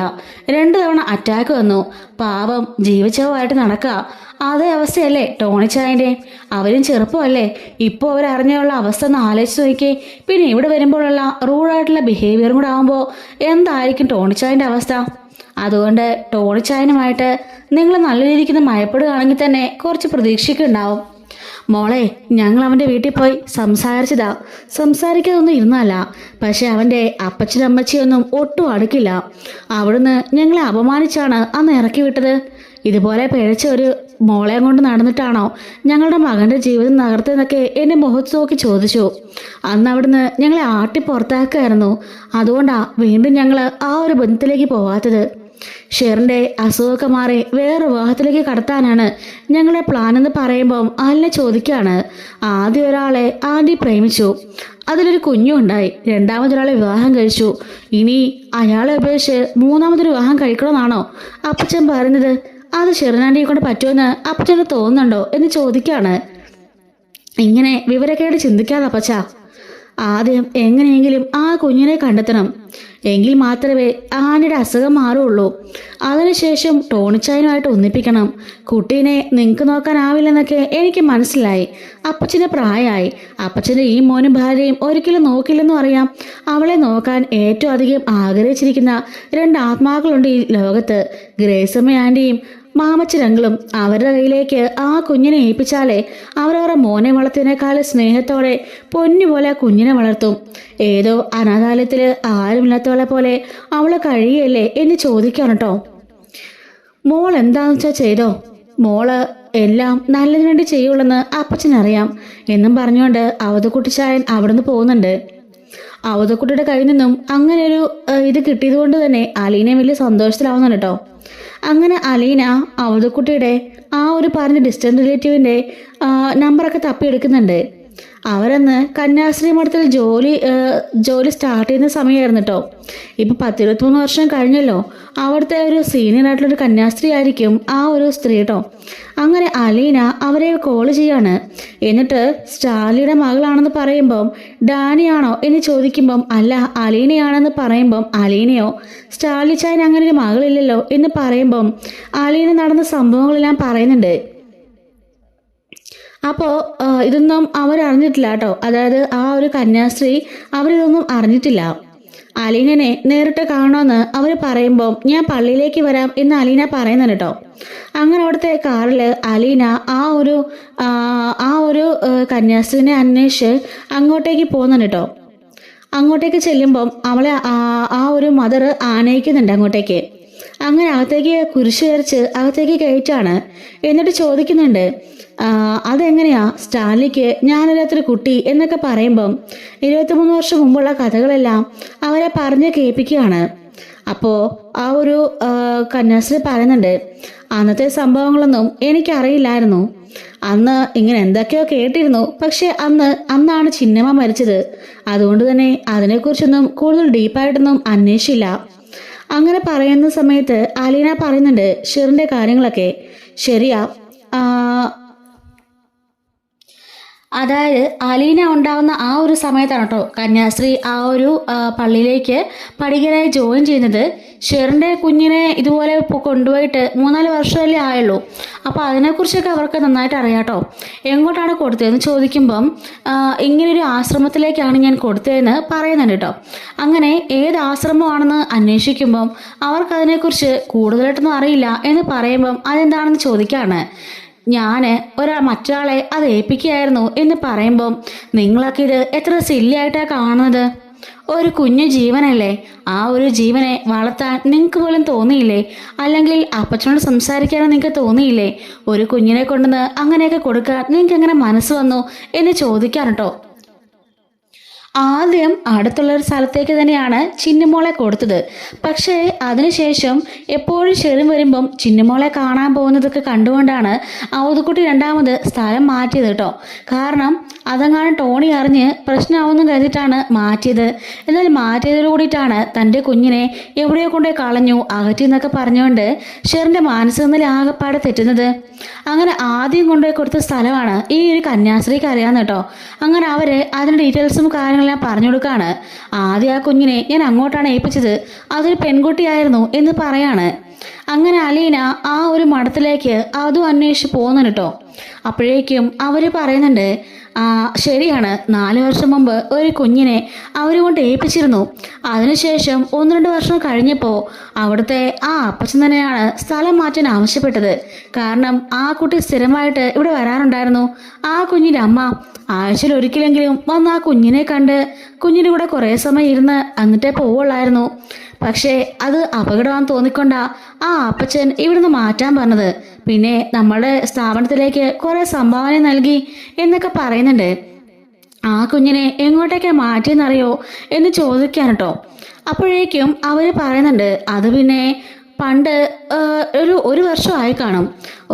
[SPEAKER 1] 2 തവണ അറ്റാക്ക് വന്നു. പാവം ജീവിച്ചവുമായിട്ട് നടക്കുക. അതേ അവസ്ഥയല്ലേ ടോണിച്ചായൻ്റെ? അവരും ചെറുപ്പമല്ലേ. ഇപ്പോൾ അവരറിഞ്ഞുള്ള അവസ്ഥ ഒന്ന് ആലോചിച്ച് നോക്കി. പിന്നെ ഇവിടെ വരുമ്പോഴുള്ള റൂഡായിട്ടുള്ള ബിഹേവിയറും കൂടെ ആകുമ്പോൾ എന്തായിരിക്കും ടോണിച്ചായൻ്റെ അവസ്ഥ? അതുകൊണ്ട് ടോണിച്ചായനുമായിട്ട് നിങ്ങൾ നല്ല രീതിക്ക് മയപ്പെടുകയാണെങ്കിൽ തന്നെ കുറച്ച് പ്രതീക്ഷയ്ക്കുണ്ടാവും. മോളെ, ഞങ്ങൾ അവൻ്റെ വീട്ടിൽ പോയി സംസാരിച്ചതാ. സംസാരിക്കാതൊന്നും ഇരുന്നല്ല. പക്ഷെ അവൻ്റെ അപ്പച്ചനും അമ്മച്ചിയൊന്നും ഒട്ടും അടുക്കില്ല. അവിടുന്ന് ഞങ്ങളെ അപമാനിച്ചാണ് അന്ന് ഇറക്കി വിട്ടത്. ഇതുപോലെ പിഴച്ച ഒരു മോളെ കൊണ്ട് നടന്നിട്ടാണോ ഞങ്ങളുടെ മകൻ്റെ ജീവിതം നകർത്തതെന്നൊക്കെ എൻ്റെ മുഖത്ത് നോക്കി ചോദിച്ചു. അന്ന് അവിടുന്ന് ഞങ്ങളെ ആട്ടി പുറത്താക്കായിരുന്നു. അതുകൊണ്ടാണ് വീണ്ടും ഞങ്ങൾ ആ ഒരു ബന്ധത്തിലേക്ക് പോവാത്തത്. ഷെറിൻ്റെ അസുഖമൊക്കെ മാറി വേറെ വിവാഹത്തിലേക്ക് കടത്താനാണ് ഞങ്ങളുടെ പ്ലാൻ എന്ന് പറയുമ്പം ആലിനെ ചോദിക്കുകയാണ്. ആദ്യം ഒരാളെ ആൻറ്റി പ്രേമിച്ചു, അതിലൊരു കുഞ്ഞുണ്ടായി. 2ാമതൊരാളെ വിവാഹം കഴിച്ചു. ഇനി അയാളെ ഉപേക്ഷിച്ച് 3ാമതൊരു വിവാഹം കഴിക്കണമെന്നാണോ അപ്പച്ചൻ പറയുന്നത്? അത് ഷെറിനാൻറ്റിയെ കൊണ്ട് പറ്റുമെന്ന് അപ്പച്ചന് തോന്നുന്നുണ്ടോ എന്ന് ചോദിക്കുകയാണ്. ഇങ്ങനെ വിവരക്കേട് ചിന്തിക്കാതെ അപ്പച്ച, ആദ്യം എങ്ങനെയെങ്കിലും ആ കുഞ്ഞിനെ കണ്ടെത്തണം. എങ്കിൽ മാത്രമേ ആനയുടെ അസുഖം മാറുള്ളൂ. അതിനുശേഷം ടോണിച്ചായനുമായിട്ട് ഒന്നിപ്പിക്കണം. കുട്ടീനെ നിങ്ങൾക്ക് നോക്കാനാവില്ലെന്നൊക്കെ എനിക്ക് മനസ്സിലായി. അപ്പച്ചന് പ്രായമായി. അപ്പച്ചൻ്റെ ഈ മോനും ഭാര്യയും ഒരിക്കലും നോക്കില്ലെന്നും അറിയാം. അവളെ നോക്കാൻ ഏറ്റവും അധികം ആഗ്രഹിച്ചിരിക്കുന്ന 2 ആത്മാക്കളുണ്ട് ഈ ലോകത്ത്, ഗ്രേസമ്മ ആൻറ്റിയും മാമച്ചരങ്ങളും. അവരുടെ കയ്യിലേക്ക് ആ കുഞ്ഞിനെ ഏൽപ്പിച്ചാലേ അവരവരുടെ മോനെ വളർത്തിയതിനേക്കാൾ സ്നേഹത്തോടെ പൊന്നുപോലെ ആ കുഞ്ഞിനെ വളർത്തും. ഏതോ അനാഥാലയത്തിൽ ആരുമില്ലാത്തവളെ പോലെ അവളെ കഴിയല്ലേ എന്ന് ചോദിക്കണം കേട്ടോ. മോൾ എന്താണെന്ന് വെച്ചാൽ ചെയ്തോ. മോള് എല്ലാം നല്ലതിനു വേണ്ടി ചെയ്യുള്ളെന്ന് അപ്പച്ചനറിയാം എന്നും പറഞ്ഞുകൊണ്ട് അവതക്കുട്ടിച്ചായൻ അവിടുന്ന് പോകുന്നുണ്ട്. അവതക്കുട്ടിയുടെ കയ്യിൽ നിന്നും അങ്ങനെ ഒരു ഇത് കിട്ടിയത് കൊണ്ട് തന്നെ അലീന വലിയ സന്തോഷത്തിലാവുന്നുണ്ട് കേട്ടോ. അങ്ങനെ അലീന അവതക്കുട്ടിയുടെ ആ ഒരു പറഞ്ഞ ഡിസ്റ്റന്റ് റിലേറ്റീവിൻ്റെ നമ്പറൊക്കെ തപ്പിയെടുക്കുന്നുണ്ട്. അവരന്ന് കന്യാസ്ത്രീ മഠത്തിൽ ജോലി സ്റ്റാർട്ട് ചെയ്യുന്ന സമയമായിരുന്നു കേട്ടോ. ഇപ്പം 10-23 വർഷം കഴിഞ്ഞല്ലോ. അവിടുത്തെ ഒരു സീനിയർ ആയിട്ടുള്ളൊരു കന്യാസ്ത്രീ ആയിരിക്കും ആ ഒരു സ്ത്രീ കേട്ടോ. അങ്ങനെ അലീന അവരെ കോള് ചെയ്യാണ്. എന്നിട്ട് സ്റ്റാലിയുടെ മകളാണെന്ന് പറയുമ്പം ഡാനിയാണോ എന്ന് ചോദിക്കുമ്പം അല്ല അലീനയാണെന്ന് പറയുമ്പം അലീനയോ സ്റ്റാലി ചായൻ അങ്ങനെ ഒരു മകളില്ലല്ലോ എന്ന് പറയുമ്പം അലീന നടന്ന സംഭവങ്ങളെല്ലാം പറയുന്നുണ്ട്. അപ്പോൾ ഇതൊന്നും അവരറിഞ്ഞിട്ടില്ല കേട്ടോ. അതായത് ആ ഒരു കന്യാസ്ത്രീ അവരിതൊന്നും അറിഞ്ഞിട്ടില്ല. അലീനനെ നേരിട്ട് കാണുമെന്ന് അവർ പറയുമ്പോൾ ഞാൻ പള്ളിയിലേക്ക് വരാം എന്ന് അലീന പറയുന്നുണ്ട് കേട്ടോ. അങ്ങനെ അവിടുത്തെ കാറിൽ അലീന ആ ഒരു കന്യാസ്ത്രീനെ അന്വേഷിച്ച് അങ്ങോട്ടേക്ക് പോകുന്നുണ്ട് കേട്ടോ. അങ്ങോട്ടേക്ക് ചെല്ലുമ്പം അവളെ ആ ഒരു മദർ ആനയിക്കുന്നുണ്ട് അങ്ങോട്ടേക്ക്. അങ്ങനെ അകത്തേക്ക് കുരിശ് വരച്ച് അകത്തേക്ക് കയറ്റാണ്. എന്നിട്ട് ചോദിക്കുന്നുണ്ട്, അതെങ്ങനെയാ സ്റ്റാലിക്ക് ഞാനൊരാത്തൊരു കുട്ടി എന്നൊക്കെ പറയുമ്പം 23 വർഷം മുമ്പുള്ള കഥകളെല്ലാം അവരെ പറഞ്ഞ് കേൾപ്പിക്കുകയാണ്. അപ്പോൾ ആ ഒരു കന്യാസ്ത്രീ പറയുന്നുണ്ട്, അന്നത്തെ സംഭവങ്ങളൊന്നും എനിക്കറിയില്ലായിരുന്നു. അന്ന് ഇങ്ങനെ എന്തൊക്കെയോ കേട്ടിരുന്നു. പക്ഷെ അന്നാണ് ചിന്നമ്മ മരിച്ചത്. അതുകൊണ്ട് തന്നെ അതിനെക്കുറിച്ചൊന്നും കൂടുതൽ ഡീപ്പായിട്ടൊന്നും അന്വേഷിച്ചില്ല. അങ്ങനെ പറയുന്ന സമയത്ത് അലീന പറയുന്നുണ്ട് ഷെറിൻ്റെ കാര്യങ്ങളൊക്കെ ശരിയാ. അതായത് അലീന ഉണ്ടാവുന്ന ആ ഒരു സമയത്താണ് കേട്ടോ കന്യാസ്ത്രീ ആ ഒരു പള്ളിയിലേക്ക് പടികരായി ജോയിൻ ചെയ്യുന്നത്. ഷെറിൻ്റെ കുഞ്ഞിനെ ഇതുപോലെ കൊണ്ടുപോയിട്ട് 3-4 വർഷമല്ലേ ആയുള്ളൂ. അപ്പോൾ അതിനെക്കുറിച്ചൊക്കെ അവർക്ക് നന്നായിട്ട് അറിയാം കേട്ടോ. എങ്ങോട്ടാണ് കൊടുത്തതെന്ന് ചോദിക്കുമ്പം ഇങ്ങനൊരു ആശ്രമത്തിലേക്കാണ് ഞാൻ കൊടുത്തതെന്ന് പറയുന്നുണ്ട് കേട്ടോ. അങ്ങനെ ഏത് ആശ്രമമാണെന്ന് അന്വേഷിക്കുമ്പം അവർക്കതിനെക്കുറിച്ച് കൂടുതലായിട്ടൊന്നും അറിയില്ല എന്ന് പറയുമ്പം അതെന്താണെന്ന് ചോദിക്കുകയാണ്. ഞാൻ മറ്റൊരാളെ അത് ഏൽപ്പിക്കുകയായിരുന്നു എന്ന് പറയുമ്പം നിങ്ങളൊക്കെ ഇത് എത്ര സില്ലിയായിട്ടാണ് കാണുന്നത്. ഒരു കുഞ്ഞു ജീവനല്ലേ, ആ ഒരു ജീവനെ വളർത്താൻ നിങ്ങൾക്ക് പോലും തോന്നിയില്ലേ? അല്ലെങ്കിൽ അപ്പച്ചനോട് സംസാരിക്കാനും നിങ്ങൾക്ക് തോന്നിയില്ലേ? ഒരു കുഞ്ഞിനെ കൊണ്ടുവന്ന് അങ്ങനെയൊക്കെ കൊടുക്കാൻ നിങ്ങൾക്ക് എങ്ങനെ മനസ്സ് വന്നു എന്ന് ചോദിക്കാറുണ്ടോ? ആദ്യം അടുത്തുള്ളൊരു സ്ഥലത്തേക്ക് തന്നെയാണ് ചിന്നുമോളെ കൊടുത്തത്. പക്ഷേ അതിനുശേഷം എപ്പോഴും ഷെറിൻ വരുമ്പം ചിന്നുമോളെ കാണാൻ പോകുന്നതൊക്കെ കണ്ടുകൊണ്ടാണ് അവധുക്കുട്ടി രണ്ടാമത് സ്ഥലം മാറ്റിയത് കേട്ടോ. കാരണം അതങ്ങാനും ടോണി അറിഞ്ഞ് പ്രശ്നമാവുമെന്ന് കരുതിയിട്ടാണ് മാറ്റിയത്. എന്നാൽ മാറ്റിയതിൽ കൂടിയിട്ടാണ് തൻ്റെ കുഞ്ഞിനെ എവിടെയോ കൊണ്ടേ കളഞ്ഞു, അകറ്റി എന്നൊക്കെ പറഞ്ഞുകൊണ്ട് ഷെറിൻ്റെ മാനസികനില ആകെപ്പാടെ തെറ്റുന്നത്. അങ്ങനെ ആദ്യം കൊണ്ടുപോയി കൊടുത്ത സ്ഥലമാണ് ഈ ഒരു കന്യാസ്ത്രീക്ക് അറിയാമെന്ന് കേട്ടോ. അങ്ങനെ അവർ അതിൻ്റെ ഡീറ്റെയിൽസും കാര്യങ്ങളെല്ലാം പറഞ്ഞു കൊടുക്കുകയാണ്. ആദ്യം ആ കുഞ്ഞിനെ ഞാൻ അങ്ങോട്ടാണ് ഏൽപ്പിച്ചത്, അതൊരു പെൺകുട്ടിയായിരുന്നു എന്ന് പറയാണ്. അങ്ങനെ അലീന ആ ഒരു മഠത്തിലേക്ക് അതും അന്വേഷിച്ച് പോകുന്നുണ്ട് കേട്ടോ. അപ്പോഴേക്കും അവർ പറയുന്നുണ്ട്, ശരിയാണ്, 4 വർഷം മുമ്പ് ഒരു കുഞ്ഞിനെ അവർ കൊണ്ട് ഏൽപ്പിച്ചിരുന്നു. അതിനുശേഷം 1-2 വർഷം കഴിഞ്ഞപ്പോൾ അവിടുത്തെ ആ അപ്പച്ചൻ തന്നെയാണ് സ്ഥലം മാറ്റാൻ ആവശ്യപ്പെട്ടത്. കാരണം ആ കുട്ടി സ്ഥിരമായിട്ട് ഇവിടെ വരാറുണ്ടായിരുന്നു. ആ കുഞ്ഞിൻ്റെ അമ്മ ആഴ്ചയിൽ ഒരിക്കലെങ്കിലും വന്ന് ആ കുഞ്ഞിനെ കണ്ട് കുഞ്ഞിൻ്റെ കൂടെ കുറേ സമയം ഇരുന്ന് എന്നിട്ടേ പോവുള്ളായിരുന്നു. പക്ഷേ അത് അപകടമാണെന്ന് തോന്നിക്കൊണ്ടാ ആ അപ്പച്ചൻ ഇവിടുന്ന് മാറ്റാൻ പറഞ്ഞത്. പിന്നെ നമ്മുടെ സ്ഥാപനത്തിലേക്ക് കുറേ സംഭാവന നൽകി എന്നൊക്കെ പറയുന്നുണ്ട്. ആ കുഞ്ഞിനെ എങ്ങോട്ടേക്കാണ് മാറ്റിയെന്നറിയോ എന്ന് ചോദിക്കാൻ കേട്ടോ. അപ്പോഴേക്കും അവർ പറയുന്നുണ്ട്, അത് പിന്നെ പണ്ട് ഒരു വർഷമായി കാണും,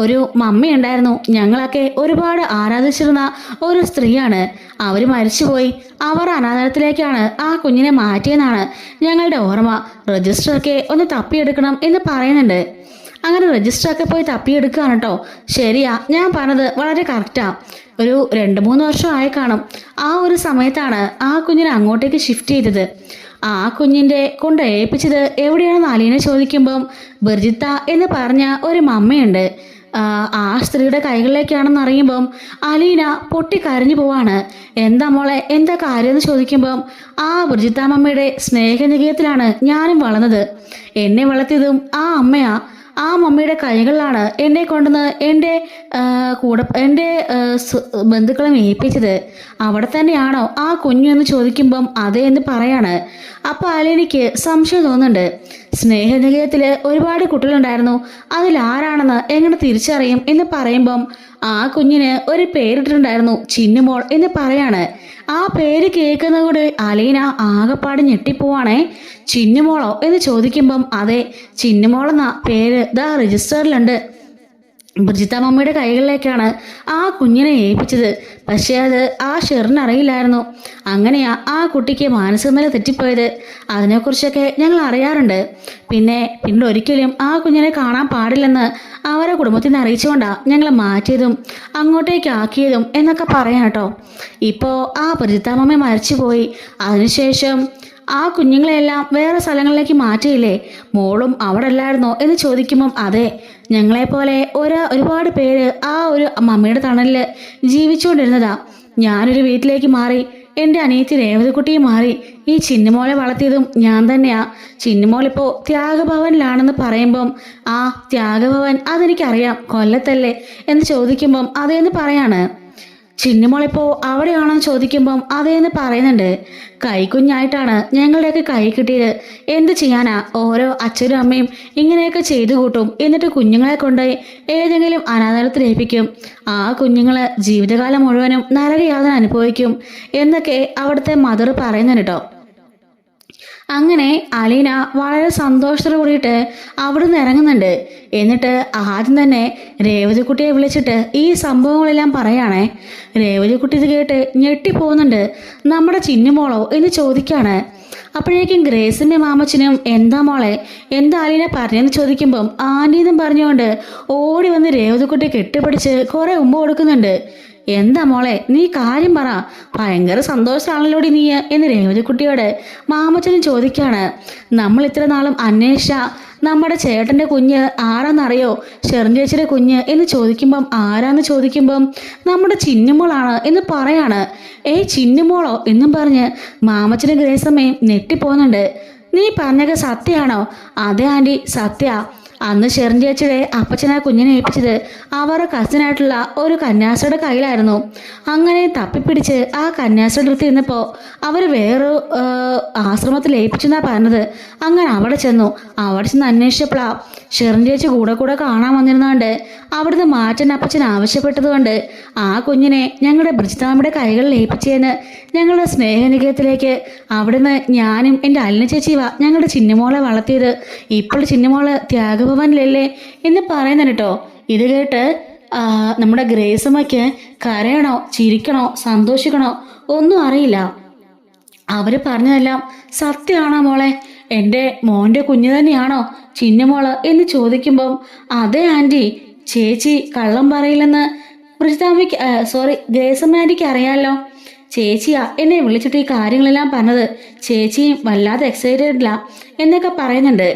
[SPEAKER 1] ഒരു മമ്മി ഉണ്ടായിരുന്നു, ഞങ്ങളൊക്കെ ഒരുപാട് ആരാധിച്ചിരുന്ന ഒരു സ്ത്രീയാണ്. അവർ മരിച്ചുപോയി. അവർ അനാഥാലയത്തിലേക്കാണ് ആ കുഞ്ഞിനെ മാറ്റിയെന്നാണ് ഞങ്ങളുടെ ഓർമ്മ. രജിസ്റ്ററൊക്കെ ഒന്ന് തപ്പിയെടുക്കണം എന്ന് പറയുന്നുണ്ട്. അങ്ങനെ രജിസ്റ്ററൊക്കെ പോയി തപ്പിയെടുക്കുകയാണ് കേട്ടോ. ശരിയാ, ഞാൻ പറഞ്ഞത് വളരെ കറക്റ്റാ. ഒരു 2-3 വർഷമായി കാണും. ആ ഒരു സമയത്താണ് ആ കുഞ്ഞിനെ അങ്ങോട്ടേക്ക് ഷിഫ്റ്റ് ചെയ്തത്. ആ കുഞ്ഞിൻ്റെ കൊണ്ട് ഏൽപ്പിച്ചത് എവിടെയാണെന്ന് അലീന ചോദിക്കുമ്പം ബർജിത്ത എന്ന് പറഞ്ഞ ഒരു മമ്മയുണ്ട്. ആ സ്ത്രീയുടെ കൈകളിലേക്കാണെന്ന് അറിയുമ്പം അലീന പൊട്ടിക്കരഞ്ഞു പോവാണ്. എന്താ മോളെ, എന്താ കാര്യം എന്ന് ചോദിക്കുമ്പം ആ ബർജിത്ത മമ്മയുടെ സ്നേഹനികയത്തിലാണ് ഞാനും വളർന്നത്. എന്നെ വളർത്തിയതും ആ അമ്മയാ. ആ മമ്മിയുടെ കൈകളിലാണ് എന്നെ കൊണ്ടുവന്ന് എൻ്റെ ബന്ധുക്കളെ ഏൽപ്പിച്ചത്. അവിടെ തന്നെയാണോ ആ കുഞ്ഞു എന്ന് ചോദിക്കുമ്പം അതെ എന്ന് പറയാണ്. അപ്പോൾ അലീനയ്ക്ക് സംശയം തോന്നുന്നുണ്ട്. സ്നേഹനിലയത്തിൽ ഒരുപാട് കുട്ടികളുണ്ടായിരുന്നു, അതിലാരാണെന്ന് എങ്ങനെ തിരിച്ചറിയും എന്ന് പറയുമ്പം ആ കുഞ്ഞിന് ഒരു പേരിട്ടിട്ടുണ്ടായിരുന്നു, ചിന്നുമോൾ എന്ന് പറയാണ്. ആ പേര് കേൾക്കുന്നത് കൂടി അലീന ആകെപ്പാട് ഞെട്ടിപ്പോവാണേ. ചിന്നുമോളോ എന്ന് ചോദിക്കുമ്പം അതെ, ചിന്നുമോളെന്ന പേര് ദാ രജിസ്റ്ററിലുണ്ട്. ബ്രിജിത്ത മമ്മിയുടെ കൈകളിലേക്കാണ് ആ കുഞ്ഞിനെ ഏൽപ്പിച്ചത്. പക്ഷേ അത് ആ ഷെറിന് അറിയില്ലായിരുന്നു. അങ്ങനെയാ ആ കുട്ടിക്ക് മാനസികനില തെറ്റിപ്പോയത്. അതിനെക്കുറിച്ചൊക്കെ ഞങ്ങൾ അറിയാറുണ്ട്. പിന്നെ ഒരിക്കലും ആ കുഞ്ഞിനെ കാണാൻ പാടില്ലെന്ന് അവരെ കുടുംബത്തിൽ നിന്ന് അറിയിച്ചുകൊണ്ടാണ് ഞങ്ങൾ മാറ്റിയതും അങ്ങോട്ടേക്ക് ആക്കിയതും എന്നൊക്കെ പറയാം കേട്ടോ. ഇപ്പോൾ ആ ബ്രിജിത്ത മമ്മി മരിച്ചുപോയി. അതിനുശേഷം ആ കുഞ്ഞുങ്ങളെല്ലാം വേറെ സ്ഥലങ്ങളിലേക്ക് മാറ്റിയില്ലേ? മോളും അവിടെ അല്ലായിരുന്നോ എന്ന് ചോദിക്കുമ്പം അതെ, ഞങ്ങളെപ്പോലെ ഒരുപാട് പേര് ആ ഒരു മമ്മിയുടെ തണലിൽ ജീവിച്ചുകൊണ്ടിരുന്നതാ. ഞാനൊരു വീട്ടിലേക്ക് മാറി, എൻ്റെ അനിയത്തി രേവതിക്കുട്ടിയും മാറി. ഈ ചിന്നുമോളെ വളർത്തിയതും ഞാൻ തന്നെയാ. ചിന്നുമോളിപ്പോൾ ത്യാഗഭവനിലാണെന്ന് പറയുമ്പം ആ ത്യാഗഭവൻ അതെനിക്കറിയാം, കൊല്ലത്തല്ലേ എന്ന് ചോദിക്കുമ്പം അതേന്ന് പറയാണ്. ചിന്നുമോളിപ്പോൾ അവിടെയാണെന്ന് ചോദിക്കുമ്പം അതേന്ന് പറയുന്നുണ്ട്. കൈക്കുഞ്ഞായിട്ടാണ് ഞങ്ങളുടെയൊക്കെ കൈ കിട്ടിയത്. എന്ത് ചെയ്യാനാ, ഓരോ അച്ഛനും അമ്മയും ഇങ്ങനെയൊക്കെ ചെയ്തു കൂട്ടും. എന്നിട്ട് കുഞ്ഞുങ്ങളെ കൊണ്ടുപോയി ഏതെങ്കിലും അനാഥാലയത്തിൽ ഏൽപ്പിക്കും. ആ കുഞ്ഞുങ്ങൾ ജീവിതകാലം മുഴുവനും നരകയാതന അനുഭവിക്കും എന്നൊക്കെ അവിടുത്തെ മദർ പറയുന്നുണ്ട് കേട്ടോ. അങ്ങനെ അലീന വളരെ സന്തോഷത്തോടു കൂടിയിട്ട് അവിടുന്ന് ഇറങ്ങുന്നുണ്ട്. എന്നിട്ട് ആദ്യം തന്നെ രേവതിക്കുട്ടിയെ വിളിച്ചിട്ട് ഈ സംഭവങ്ങളെല്ലാം പറയാണേ. രേവതിക്കുട്ടി ഇത് കേട്ട് ഞെട്ടിപ്പോകുന്നുണ്ട്. നമ്മുടെ ചിന്നുമോളോ എന്ന് ചോദിക്കുകയാണ്. അപ്പോഴേക്കും ഗ്രേസിൻ്റെ മാമച്ചനും എന്താ മോളെ, എന്താ അലീന പറഞ്ഞെന്ന് ചോദിക്കുമ്പം ആൻറ്റീന്നും പറഞ്ഞുകൊണ്ട് ഓടി വന്ന് രേവതിക്കുട്ടി കെട്ടിപ്പിടിച്ച് കുറേ ഉമ്മ കൊടുക്കുന്നുണ്ട്. എന്താ മോളെ, നീ കാര്യം പറ, ഭയങ്കര സന്തോഷമാണല്ലോടി നീ എന്ന് രേവതിക്കുട്ടിയോട് മാമച്ചനും ചോദിക്കുകയാണ്. നമ്മൾ ഇത്ര നാളും അന്വേഷിച്ച നമ്മുടെ ചേട്ടൻ്റെ കുഞ്ഞ് ആരാന്നറിയോ? ഷെറിൻ ചേച്ചിയുടെ കുഞ്ഞ് എന്ന് ചോദിക്കുമ്പം ആരാന്ന് ചോദിക്കുമ്പം നമ്മുടെ ചിന്നുമോളാണ് എന്ന് പറയാണ്. ചിന്നുമോളോ എന്നും പറഞ്ഞ് മാമച്ചനും ഗ്രേസമ്മയും ഞെട്ടിപ്പോകുന്നുണ്ട്. നീ പറഞ്ഞൊക്കെ സത്യമാണോ? അതെ ആൻറ്റി, സത്യ. അന്ന് ഷെറിൻ ചേച്ചിയുടെ അപ്പച്ചനെ കുഞ്ഞിനെ ഏൽപ്പിച്ചത് അവരുടെ കസിനായിട്ടുള്ള ഒരു കന്യാസ്ത്രീയുടെ കയ്യിലായിരുന്നു. അങ്ങനെ തപ്പിപ്പിടിച്ച് ആ കന്യാസ്ത്രീയുടെ അടുത്ത് ഇരുന്നപ്പോൾ അവർ വേറൊരു ആശ്രമത്തിൽ ഏൽപ്പിച്ചെന്നാ പറഞ്ഞത്. അങ്ങനെ അവിടെ ചെന്നു അന്വേഷിച്ചപ്പോഴാണ് ഷെറിൻ ചേച്ചി കൂടെ കാണാൻ വന്നിരുന്നതുകൊണ്ട് അവിടുന്ന് മാറ്റാൻ അപ്പച്ചൻ ആവശ്യപ്പെട്ടതുകൊണ്ട് ആ കുഞ്ഞിനെ ഞങ്ങളുടെ ബ്രിജിതാമ്മയുടെ കൈകളിൽ ഏൽപ്പിച്ചേന്ന് ഞങ്ങളുടെ സ്നേഹനികേതത്തിലേക്ക് അവിടുന്ന് ഞാനും എൻ്റെ അലിന ചേച്ചിയുവാ ഞങ്ങളുടെ ചിന്നമോളെ വളർത്തിയത്. ഇപ്പോൾ ചിന്നമോള് ത്യാഗഭവനിലല്ലേ എന്ന് പറയുന്നുണ്ട് കേട്ടോ. ഇത് കേട്ട് നമ്മുടെ ഗ്രേസമ്മയ്ക്ക് കരയണോ ചിരിക്കണോ സന്തോഷിക്കണോ ഒന്നും അറിയില്ല. അവര് പറഞ്ഞതെല്ലാം സത്യമാണോ മോളെ, എൻ്റെ മോൻ്റെ കുഞ്ഞു തന്നെയാണോ ചിന്നമോള് എന്ന് ചോദിക്കുമ്പം അതെ ആൻറ്റി, ചേച്ചി കള്ളം പറയില്ലെന്ന് ബ്രിജിതാമ്മയ്ക്ക് ഗ്രേസമ്മ ആൻറ്റിക്ക് അറിയാമല്ലോ. ചേച്ചിയാ എന്നെ വിളിച്ചിട്ട് ഈ കാര്യങ്ങളെല്ലാം പറഞ്ഞത്. ചേച്ചിയും വല്ലാതെ എക്സൈറ്റഡില്ല എന്നൊക്കെ പറയുന്നുണ്ട്.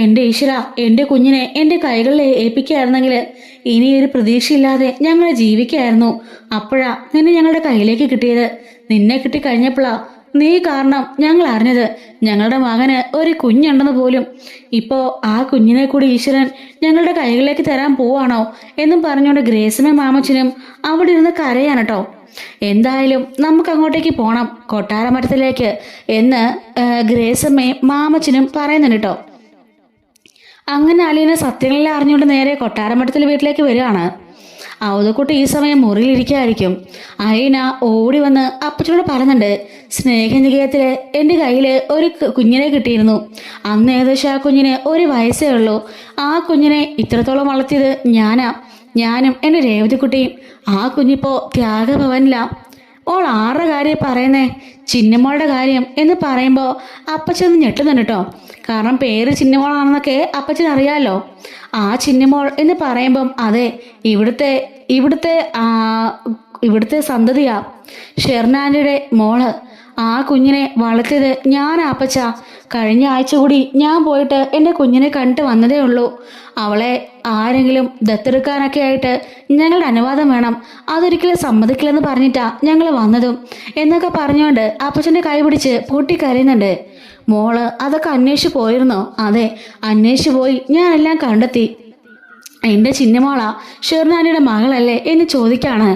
[SPEAKER 1] എൻ്റെ ഈശ്വര, എൻ്റെ കുഞ്ഞിനെ എൻ്റെ കൈകളിൽ ഏൽപ്പിക്കുകയായിരുന്നെങ്കിൽ ഇനി ഒരു പ്രതീക്ഷയില്ലാതെ ഞങ്ങൾ ജീവിക്കായിരുന്നു. അപ്പോഴാ നിന്നെ ഞങ്ങളുടെ കയ്യിലേക്ക് കിട്ടിയത്. നിന്നെ കിട്ടിക്കഴിഞ്ഞപ്പോഴാ നീ കാരണം ഞങ്ങൾ അറിഞ്ഞത് ഞങ്ങളുടെ മകന് ഒരു കുഞ്ഞുണ്ടെന്ന് പോലും. ഇപ്പോൾ ആ കുഞ്ഞിനെ കൂടി ഈശ്വരൻ ഞങ്ങളുടെ കൈകളിലേക്ക് തരാൻ പോവാണോ എന്നും പറഞ്ഞുകൊണ്ട് ഗ്രേസമ്മയും മാമച്ചനും അവിടെ ഇരുന്ന് കരയാണ് കേട്ടോ. എന്തായാലും നമുക്ക് അങ്ങോട്ടേക്ക് പോകണം, കൊട്ടാരമരത്തിലേക്ക് എന്ന് ഗ്രേസമ്മയും മാമച്ചനും പറയുന്നുണ്ട് കേട്ടോ. അങ്ങനെ അലീന സത്യങ്ങളെല്ലാം അറിഞ്ഞുകൊണ്ട് നേരെ കൊട്ടാരമഠത്തിൽ വീട്ടിലേക്ക് വരികയാണ്. അവതക്കുട്ടി ഈ സമയം മുറിയിലിരിക്കുകയായിരിക്കും. അലീന ഓടി വന്ന് അപ്പച്ചനോട് പറയുന്നുണ്ട്, സ്നേഹനികേതത്തില് എൻ്റെ കയ്യിൽ ഒരു കുഞ്ഞിനെ കിട്ടിയിരുന്നു. അന്ന് ഏകദേശം ആ കുഞ്ഞിന് ഒരു വയസ്സേ ഉള്ളൂ. ആ കുഞ്ഞിനെ ഇത്രത്തോളം വളർത്തിയത് ഞാനും എൻ്റെ രേവതിക്കുട്ടിയും. ആ കുഞ്ഞിപ്പോൾ ത്യാഗഭവനില. ഓൾ ആരുടെ കാര്യം പറയുന്നേ? ചിന്നമ്മളുടെ കാര്യം എന്ന് പറയുമ്പോൾ അപ്പച്ചൻ ഞെട്ടുന്നുണ്ട് കേട്ടോ. കാരണം പേര് ചിന്നമോളാണെന്നൊക്കെ അപ്പച്ചൻ അറിയാമല്ലോ. ആ ചിന്നമോൾ എന്ന് പറയുമ്പം അതെ, ഇവിടുത്തെ സന്തതിയാ, ഷെർനാൻഡിയുടെ മോള്. ആ കുഞ്ഞിനെ വളർത്തിയത് ഞാൻ അപ്പച്ച. കഴിഞ്ഞ ആഴ്ച കൂടി ഞാൻ പോയിട്ട് എൻ്റെ കുഞ്ഞിനെ കണ്ടിട്ട് വന്നതേ ഉള്ളൂ. അവളെ ആരെങ്കിലും ദത്തെടുക്കാനൊക്കെ ആയിട്ട് ഞങ്ങളുടെ അനുവാദം വേണം, അതൊരിക്കലും സമ്മതിക്കില്ലെന്ന് പറഞ്ഞിട്ടാ ഞങ്ങൾ വന്നതും എന്നൊക്കെ പറഞ്ഞുകൊണ്ട് അപ്പച്ചൻ്റെ കൈ പിടിച്ച് പൊട്ടിക്കരയുന്നുണ്ട്. മോള് അതൊക്കെ അന്വേഷിച്ച് പോയിരുന്നോ? അതെ, അന്വേഷിച്ച് പോയി, ഞാനെല്ലാം കണ്ടെത്തി. എൻ്റെ ചിന്നമോളാ, ഷെർനാനിയുടെ മകളല്ലേ എന്ന് ചോദിക്കാണ്.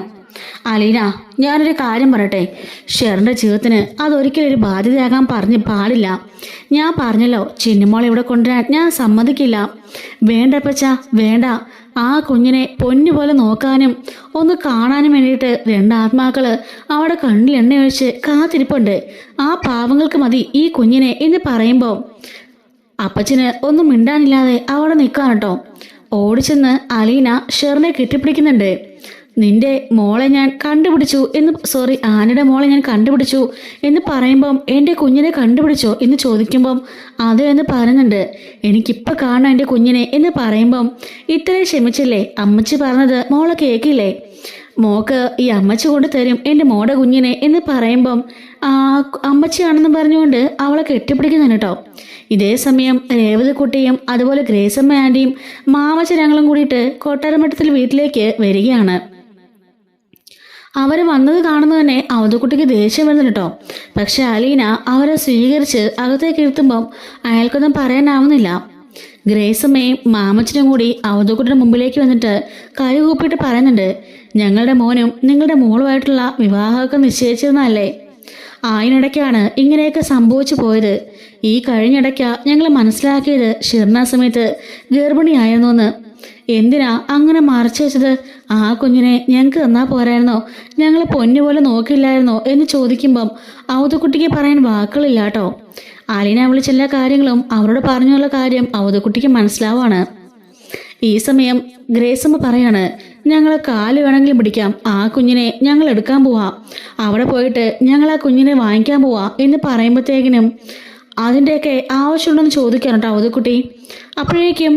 [SPEAKER 1] അലീന, ഞാനൊരു കാര്യം പറയട്ടെ, ഷെറിൻ്റെ ജീവിതത്തിന് അതൊരിക്കലും ഒരു ബാധ്യതയാകാൻ പാടില്ല. ഞാൻ പറഞ്ഞല്ലോ, ചിന്നമോളെ ഇവിടെ കൊണ്ടുവരാൻ ഞാൻ സമ്മതിക്കില്ല. വേണ്ടപ്പച്ച, വേണ്ട. ആ കുഞ്ഞിനെ പൊന്നുപോലെ നോക്കാനും ഒന്ന് കാണാനും വേണ്ടിയിട്ട് രണ്ടാത്മാക്കള് അവിടെ കണ്ണിൽ എണ്ണ ഒഴിച്ച് കാത്തിരിപ്പുണ്ട്. ആ പാവങ്ങൾക്ക് മതി ഈ കുഞ്ഞിനെ എന്ന് പറയുമ്പോൾ അപ്പച്ചന് ഒന്നും മിണ്ടാനില്ലാതെ അവിടെ നിൽക്കാൻ കേട്ടോ. ഓടിച്ചെന്ന് അലീന ഷെറിനെ കെട്ടിപ്പിടിക്കുന്നുണ്ട്. നിന്റെ മോളെ ഞാൻ കണ്ടുപിടിച്ചു ആനയുടെ മോളെ ഞാൻ കണ്ടുപിടിച്ചു എന്ന് പറയുമ്പം എൻ്റെ കുഞ്ഞിനെ കണ്ടുപിടിച്ചോ എന്ന് ചോദിക്കുമ്പം അതെ എന്ന് പറയുന്നുണ്ട്. എനിക്കിപ്പോൾ കാണാം എൻ്റെ കുഞ്ഞിനെ എന്ന് പറയുമ്പം ഇത്രയും ക്ഷമിച്ചില്ലേ, അമ്മച്ചി പറഞ്ഞത് മോളെ കേൾക്കില്ലേ, മോക്ക് ഈ അമ്മച്ചി കൊണ്ട് തരും എൻ്റെ മോടെ കുഞ്ഞിനെ എന്ന് പറയുമ്പം അമ്മച്ചിയാണെന്ന് പറഞ്ഞുകൊണ്ട് അവളെ കെട്ടിപ്പിടിക്കുന്നുണ്ട് കേട്ടോ. ഇതേ സമയം രേവതിക്കുട്ടിയും അതുപോലെ ഗ്രേസമ്മ ആൻറ്റിയും മാമച്ചനങ്ങളും കൂടിയിട്ട് കൊട്ടാരമഠത്തിൽ വീട്ടിലേക്ക് വരികയാണ്. അവർ വന്നത് കാണുന്നു തന്നെ അവതക്കുട്ടിക്ക് ദേഷ്യം വരുന്നുണ്ട് കേട്ടോ. പക്ഷെ അലീന അവരെ സ്വീകരിച്ച് അകത്തേക്ക് ഇരുത്തുമ്പം അയാൾക്കൊന്നും പറയാനാവുന്നില്ല. ഗ്രേസമ്മയും മാമച്ചനും കൂടി അവതക്കുട്ടിയുടെ മുമ്പിലേക്ക് വന്നിട്ട് കൈ കൂപ്പിയിട്ട് പറയുന്നുണ്ട്, ഞങ്ങളുടെ മോനും നിങ്ങളുടെ മോളുമായിട്ടുള്ള വിവാഹമൊക്കെ നിശ്ചയിച്ചിരുന്നല്ലേ, അതിനിടയ്ക്കാണ് ഇങ്ങനെയൊക്കെ സംഭവിച്ചു പോയത്. ഈ കഴിഞ്ഞിടയ്ക്കാ ഞങ്ങൾ മനസ്സിലാക്കിയത് ഷിർണ സമയത്ത് ഗർഭിണിയായിരുന്നു എന്ന്. എന്തിനാ അങ്ങനെ മറച്ചു വെച്ചത്? ആ കുഞ്ഞിനെ ഞങ്ങൾക്ക് തന്നാൽ പോരായിരുന്നോ? ഞങ്ങൾ പൊന്നുപോലെ നോക്കില്ലായിരുന്നോ എന്ന് ചോദിക്കുമ്പം അവതക്കുട്ടിക്ക് പറയാൻ വാക്കുകളില്ല കേട്ടോ. അലീന വിളിച്ചെല്ലാ കാര്യങ്ങളും അവരോട് പറഞ്ഞുള്ള കാര്യം അവതക്കുട്ടിക്ക് മനസ്സിലാവാണ്. ഈ സമയം ഗ്രേസമ്മ പറയാണ്, ഞങ്ങൾ കാല് വേണമെങ്കിലും പിടിക്കാം, ആ കുഞ്ഞിനെ ഞങ്ങൾ എടുക്കാൻ പോവാം, അവിടെ പോയിട്ട് ഞങ്ങൾ ആ കുഞ്ഞിനെ വാങ്ങിക്കാൻ പോവാം എന്ന് പറയുമ്പോഴത്തേക്കിനും അതിൻ്റെയൊക്കെ ആവശ്യമുണ്ടെന്ന് ചോദിക്കണം കേട്ടോ അവതക്കുട്ടി. അപ്പോഴേക്കും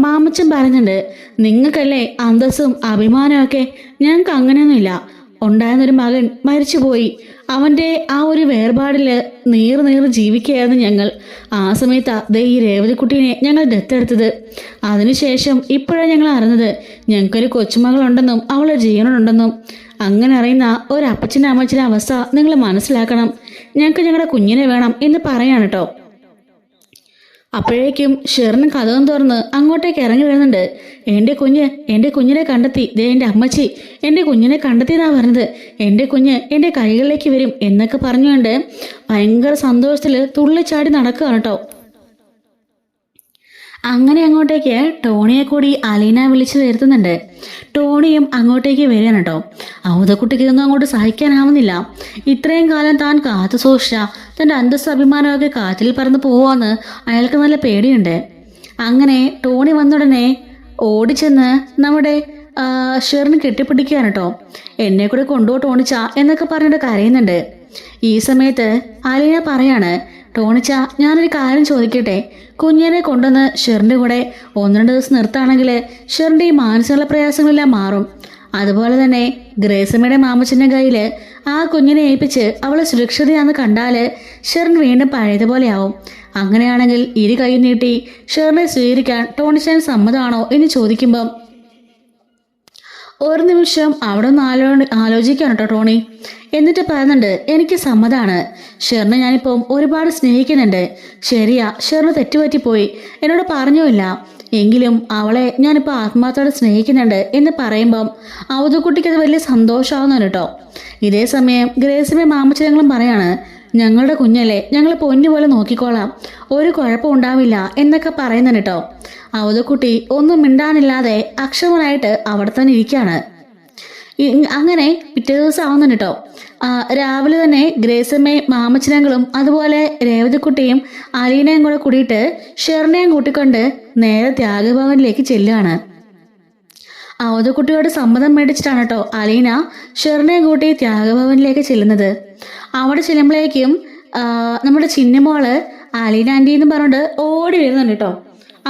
[SPEAKER 1] മാമച്ചൻ പറയുന്നുണ്ട്, നിങ്ങൾക്കല്ലേ അന്തസ്സും അഭിമാനമൊക്കെ, ഞങ്ങൾക്ക് അങ്ങനെയൊന്നുമില്ല. ഉണ്ടായിരുന്നൊരു മകൻ മരിച്ചുപോയി, അവൻ്റെ ആ ഒരു വേർപാടിൽ നീറ് ജീവിക്കുകയായിരുന്നു ഞങ്ങൾ. ആ സമയത്താ ദേ ഈ രേവതിക്കുട്ടീനെ ഞങ്ങൾ ദത്തെടുത്തത്. അതിനുശേഷം ഇപ്പോഴാണ് ഞങ്ങൾ അറിഞ്ഞത് ഞങ്ങൾക്കൊരു കൊച്ചുമകളുണ്ടെന്നും അവളുടെ ജീവനുണ്ടെന്നും. അങ്ങനെ അറിയുന്ന ഒരു അപ്പച്ചൻ്റെ അമ്മച്ചൻ്റെ അവസ്ഥ നിങ്ങൾ മനസ്സിലാക്കണം. ഞങ്ങൾക്ക് ഞങ്ങളുടെ കുഞ്ഞിനെ വേണം എന്ന് പറയാണ് കേട്ടോ. അപ്പോഴേക്കും ഷെറിൻ കഥകം തുറന്ന് അങ്ങോട്ടേക്ക് ഇറങ്ങി വരുന്നുണ്ട്. എൻ്റെ കുഞ്ഞിനെ കണ്ടെത്തി, ദേ എൻ്റെ അമ്മച്ചി എൻ്റെ കുഞ്ഞിനെ കണ്ടെത്തിയെന്നാണ് പറഞ്ഞത്, എൻ്റെ കുഞ്ഞ് എൻ്റെ കൈകളിലേക്ക് വരും എന്നൊക്കെ പറഞ്ഞുകൊണ്ട് ഭയങ്കര സന്തോഷത്തിൽ തുള്ളിച്ചാടി നടക്കുകയാണ് കേട്ടോ. അങ്ങനെ അങ്ങോട്ടേക്ക് ടോണിയെ കൂടി അലീന വിളിച്ചു വരുത്തുന്നുണ്ട്. ടോണിയും അങ്ങോട്ടേക്ക് വരികയാണ് കേട്ടോ. ഔതക്കുട്ടിക്ക് ഇതൊന്നും അങ്ങോട്ട് സഹിക്കാനാവുന്നില്ല. ഇത്രയും കാലം താൻ കാത്തു സൂക്ഷിച്ച തൻ്റെ അന്തസ്സ് അഭിമാനമൊക്കെ കാറ്റിൽ പറന്ന് പോവാന്ന് അയാൾക്ക് നല്ല പേടിയുണ്ട്. അങ്ങനെ ടോണി വന്നുടനെ ഓടിച്ചെന്ന് നമ്മുടെ ഷെറിന് കെട്ടിപ്പിടിക്കുകയാണ് കേട്ടോ. എന്നെ കൂടെ കൊണ്ടുപോ ടോണിച്ച എന്നൊക്കെ പറഞ്ഞിട്ട് കരയുന്നുണ്ട്. ഈ സമയത്ത് അലീന പറയാണ്, ടോണിച്ച ഞാനൊരു കാര്യം ചോദിക്കട്ടെ, കുഞ്ഞിനെ കൊണ്ടുവന്ന് ഷെറിൻ്റെ കൂടെ 1-2 ദിവസം നിർത്താണെങ്കിൽ ഷെറിൻ്റെ ഈ മാനസിക പ്രയാസങ്ങളെല്ലാം മാറും. അതുപോലെ തന്നെ ഗ്രേസമ്മയുടെ മാമച്ചൻ്റെ കയ്യിൽ ആ കുഞ്ഞിനെ ഏൽപ്പിച്ച് അവളെ സുരക്ഷിതയാണെന്ന് കണ്ടാൽ ഷെറിൻ വീണ്ടും പഴയതുപോലെയാവും. അങ്ങനെയാണെങ്കിൽ ഇരു കൈ നീട്ടി ഷെറിനെ സ്വീകരിക്കാൻ ടോണിച്ചാൻ സമ്മതമാണോ എന്ന് ചോദിക്കുമ്പം ഒരു നിമിഷം അവിടെ ഒന്ന് ആലോചിക്കാണ് കേട്ടോ ടോണി. എന്നിട്ട് പറയുന്നുണ്ട്, എനിക്ക് സമ്മതമാണ്. ഷെറിനെ ഞാനിപ്പം ഒരുപാട് സ്നേഹിക്കുന്നുണ്ട്. ശരിയാ, ഷെറിന് തെറ്റുപറ്റിപ്പോയി, എന്നോട് പറഞ്ഞുമില്ല. എങ്കിലും അവളെ ഞാനിപ്പോൾ ആത്മാർത്ഥത്തോടെ സ്നേഹിക്കുന്നുണ്ട് എന്ന് പറയുമ്പം ഔതുക്കുട്ടിക്ക് അത് വലിയ സന്തോഷമാവുന്നുണ്ട് കേട്ടോ. ഇതേ സമയം ഗ്രേസിന്റെ മാമച്ചനങ്ങളും പറയാണ്, ഞങ്ങളുടെ കുഞ്ഞല്ലേ, ഞങ്ങൾ പൊന്നുപോലെ നോക്കിക്കോളാം, ഒരു കുഴപ്പം ഉണ്ടാവില്ല എന്നൊക്കെ പറയുന്നുണ്ട് കേട്ടോ. ഔതുക്കുട്ടി ഒന്നും മിണ്ടാനില്ലാതെ അക്ഷമനായിട്ട് അവിടെ തന്നെ ഇരിക്കുകയാണ്. അങ്ങനെ പിറ്റേ ദിവസം ആവുന്നുണ്ട് കേട്ടോ. രാവിലെ തന്നെ ഗ്രേസമ്മയും മാമച്ചനങ്ങളും അതുപോലെ രേവതിക്കുട്ടിയും അലീനയും കൂടെ കൂടിയിട്ട് ഷെറിനെയും കൂട്ടിക്കൊണ്ട് നേരെ ത്യാഗഭവനിലേക്ക് ചെല്ലുകയാണ്. ഔതുക്കുട്ടിയോട് സമ്മതം മേടിച്ചിട്ടാണ് കേട്ടോ അലീന ഷെറിനെയും കൂട്ടി ത്യാഗഭവനിലേക്ക് ചെല്ലുന്നത്. അവിടെ ചെല്ലുമ്പോഴേക്കും നമ്മുടെ ചിന്നമോള് അലീന ആൻറ്റി എന്ന് പറഞ്ഞിട്ട് ഓടി വരുന്നുണ്ട് കേട്ടോ.